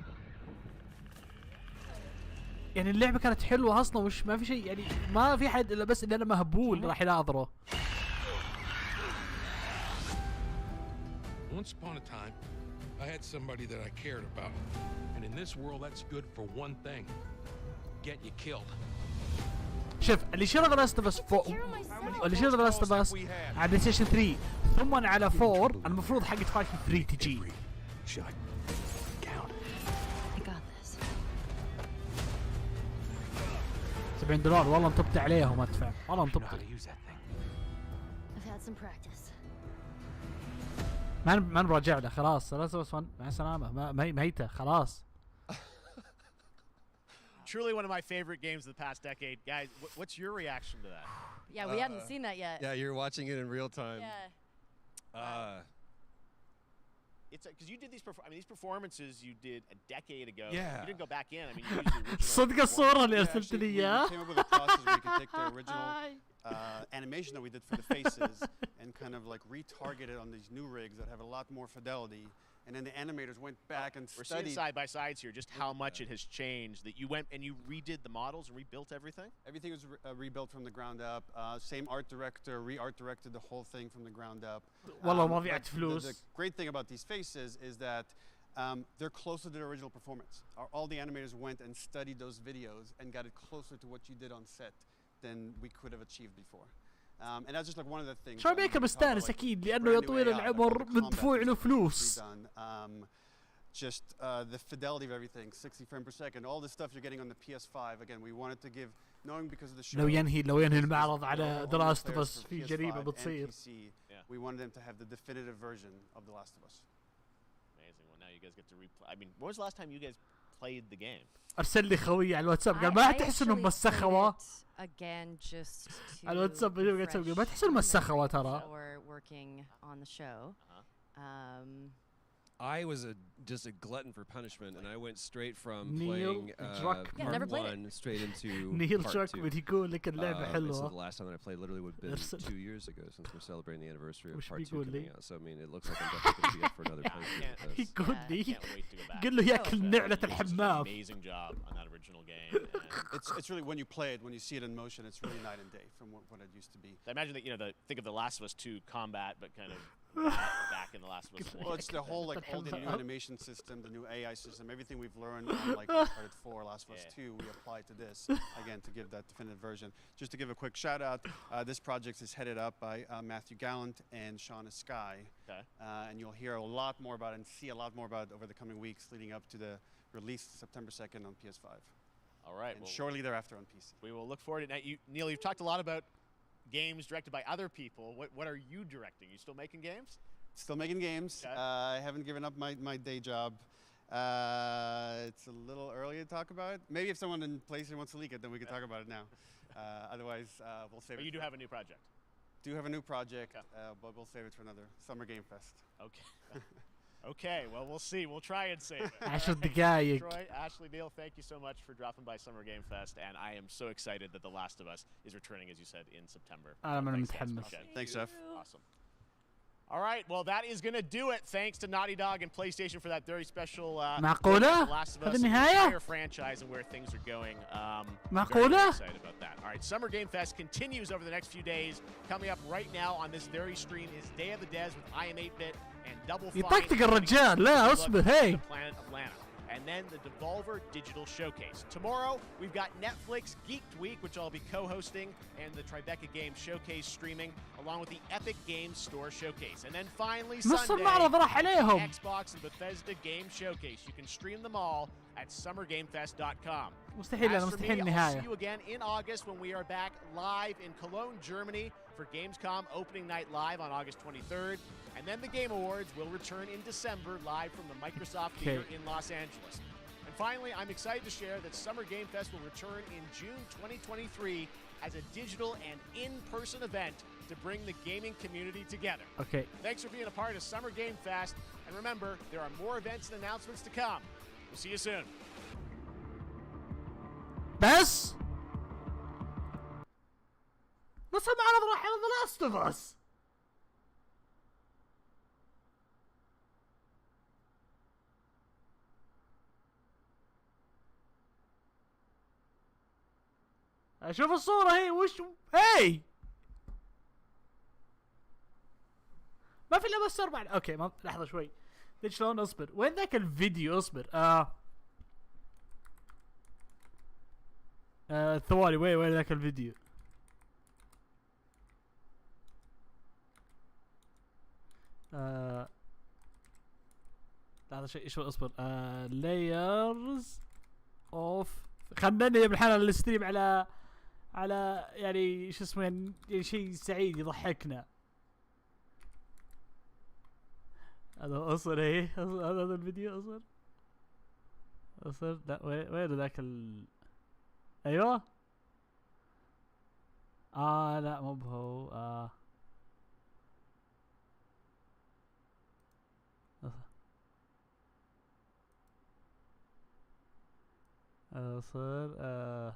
يعني اللعبة كانت حلوة أصلا وش ما في شيء يعني ما في حد إلا بس إن أنا مهبول راح يناظره. Once upon a time, I had somebody that I cared about. And in this world, that's good for one thing. Get you killed. شوف اللي شرى The Last of Us 4 اللي شرى The Last of Us على بلاي ستيشن 3 ثم على 4 المفروض حقت فايت 3 تجي. $70 والله انطبت عليهم ادفع والله انطبت. ما نراجع له خلاص Last of Us 1 مع السلامة ميتة خلاص. Truly one of my favorite games of the past decade. Guys, what's your reaction to that? Yeah, we hadn't seen that yet. Yeah, you're watching it in real time. Yeah. It's because you did these performances you did a decade ago. Yeah. You didn't go back in. I mean, you used the original. صدق الصورة اللي أرسلت لي إياها. We came up with a process where we could take the original animation that we did for the faces and kind of like retarget it on these new rigs that have a lot more fidelity And then the animators went back and We're studied. seeing side by sides here, just how much it has changed. That you went and you redid the models and rebuilt everything. Everything was rebuilt from the ground up. Same art director, re-art directed the whole thing from the ground up. والله ما ضيعت فلوس. The great thing about these faces is that they're closer to the original performance. All the animators went and studied those videos and got it closer to what you did on set than we could have achieved before. And that's just like one of the things. شو بيك مستانس أكيد لأنه يا طويل العمر مدفوع له فلوس. Just the fidelity of everything, 60 frames per second, all the stuff you're getting on the PS5. Again, we wanted to give, knowing because of the show. لو ينهي المعرض على The Last of Us في جريمة بتصير. We wanted them to have the definitive version of The Last of Us. Amazing. Well, now you guys get to replay. I mean, when was the last time you guys played the game? أرسل لي خوي على الواتساب قال ما تحس إنه مسخوا. Again, just على الواتساب قال ما تحس إنه مسخوا ترى. Or working on the show. I was just a glutton for punishment, and I went straight from Neil playing never part played 1 straight into Neil part 2. يقول لك اللعبة حلوة. So the last time that I played literally would have been 2 years ago, since we're celebrating the anniversary of part 2 coming out. So I mean, it looks like I'm definitely going to be up for another playthrough. يقول لي Can't wait to go back. قل له ياكل نعلة الحمام. Amazing job on that original game. It's really, when you play it, when you see it in motion, it's really night and day from what it used to be. I imagine that think of The Last of Us 2 combat, but kind of back in The Last of Us 1. Well, it's the whole all the new animation system, the new AI system, everything we've learned on Uncharted 4, Last of Us 2, we apply to this again to give that definitive version. Just to give a quick shout out, this project is headed up by Matthew Gallant and Shauna Sky, and you'll hear a lot more about it and see a lot more about it over the coming weeks leading up to the release September 2nd on PS5. All right, and shortly thereafter on PC. We will look forward to it. Neil, you've talked a lot about games directed by other people. What are you directing? You still making games? Still making games. I haven't given up my day job. It's a little early to talk about it. Maybe if someone in PlayStation wants to leak it, then we can talk about it now. Otherwise, we'll save it. But you do have a new project. Do have a new project, but we'll save it for another Summer Game Fest. Okay. Okay, well, we'll see. We'll try and save it. 10 دقايق. Troy, Ashley, Neil, thank you so much for dropping by Summer Game Fest, and I am so excited that The Last of Us is returning, as you said, in September. أنا متحمس. Thanks, Jeff. Awesome. All right, well, that is going to do it. Thanks to Naughty Dog and PlayStation for that very special معقولة؟ The Last of Us هذه النهاية؟ entire franchise and where things are going. معقولة؟ Very excited about that. All right, Summer Game Fest continues over the next few days. Coming up right now on this very stream is Day of the Des with I Am 8-Bit and Double Fine. يطقطق الرجال لا اصبر هي. Planet Atlanta. And then the Devolver Digital Showcase. Tomorrow, we've got Netflix Geeked Week, which I'll be co-hosting, and the Tribeca Games Showcase streaming, along with the Epic Games Store Showcase. And then finally, Sunday, Xbox and Bethesda Game Showcase. You can stream them all at summergamefest.com. مستحيل As for مستحيل me, I'll النهاية. see you again in August when we are back live in Cologne, Germany for Gamescom Opening Night Live on August 23rd. And then the Game Awards will return in December live from the Microsoft Theater in Los Angeles. And finally, I'm excited to share that Summer Game Fest will return in June 2023 as a digital and in-person event to bring the gaming community together. Okay. Thanks for being a part of Summer Game Fest. And remember, there are more events and announcements to come. We'll see you soon. بس نص المعرض راح على The Last of Us. اشوف الصورة هي وش هي ما في الا بس 4. اوكي ما لحظة شوي ليش شلون اصبر وين ذاك الفيديو اصبر ثواني وين ذاك الفيديو لحظة شيء شو اصبر layers of خلني بالحالة الستريم على يعني شو اسمه يعني شيء سعيد يضحكنا. هذا اصلا ايه هذا الفيديو اصلا لا وين ذاك ايوه لا مو بهو صار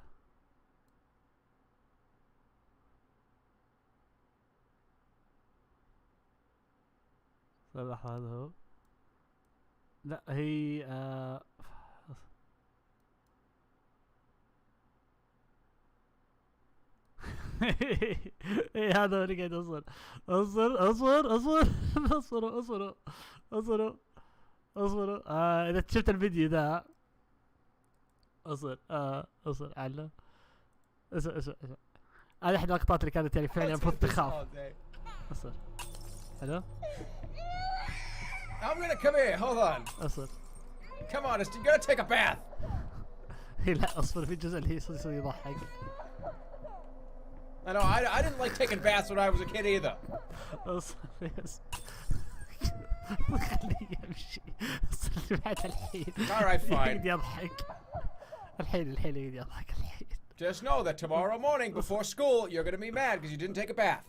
لحظة هذا هو لا هي ايه هذا اللي قاعد اصبروا اذا شفت الفيديو ذا اصبر على اسمع هذه احد اللقطات اللي كانت يعني فعلا المفروض تخاف. اصبر الو I'm gonna come here. Hold on. اصبر Come on, you're gonna take a bath. لا اصبر في الجزء اللي يصير يضحك. I know. I didn't like taking baths when I was a kid either. اصبر يس خليه يمشي. اصبر بعد الحين. All right, fine. يقعد يضحك. الحين يقعد يضحك الحين. Just know that tomorrow morning before school, you're gonna be mad because you didn't take a bath.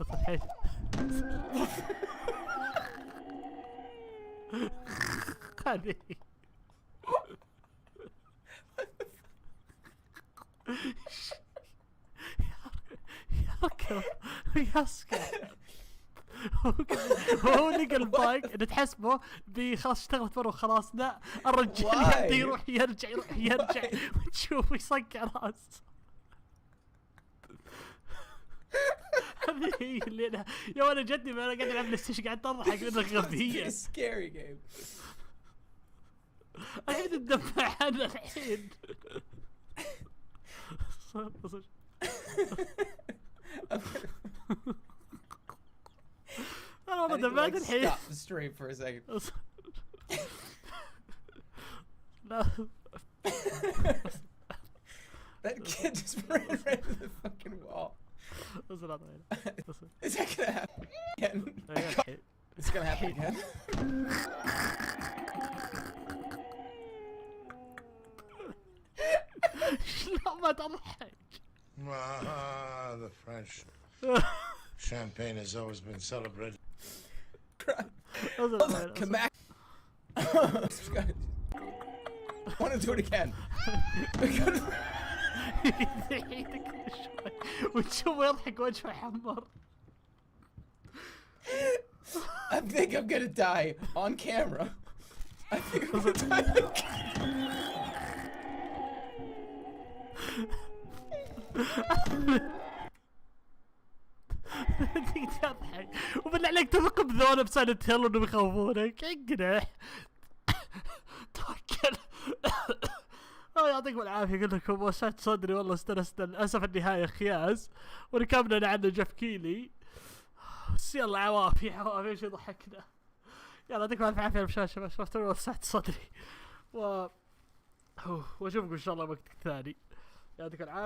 هو لقى البايك انه تحسبه خلاص اشتغلت مره وخلاص. لا الرجال يبدا يروح يرجع وتشوف يصقع راسه. هذه هي اللي انا يا انا جدي ما انا قاعد العب بلاي ستيشن قاعد اضحك لانها غبيه. Scary game. الحين تدفع عنها الحين. انا والله دفعت الحين. Stop the stream for a second. لا. That kid just ran right into the fucking wall. Is that gonna happen again? It's gonna happen again. شلون ما تضحك؟ The French. Champagne has always been celebrated. Come back. I want to do it again. وتشوف يضحك وجهه حمر. I think I'm gonna die on camera. I think I'm gonna die on camera. تضحك وبالله عليك تثق بذولا بسنة هيل انهم يخوفونك. انقنح توكل. يعطيكم العافية. قلت لكم وسعت صدري والله استنست. للأسف النهاية خياس وركبنا عنه جيف كيلي. بس يلا عوافي ايش يضحكنا. يلا يعطيكم الف عافية يا شباب. شفتوا وسعت صدري واشوفكم ان شاء الله وقت ثاني. يعطيكم العافية.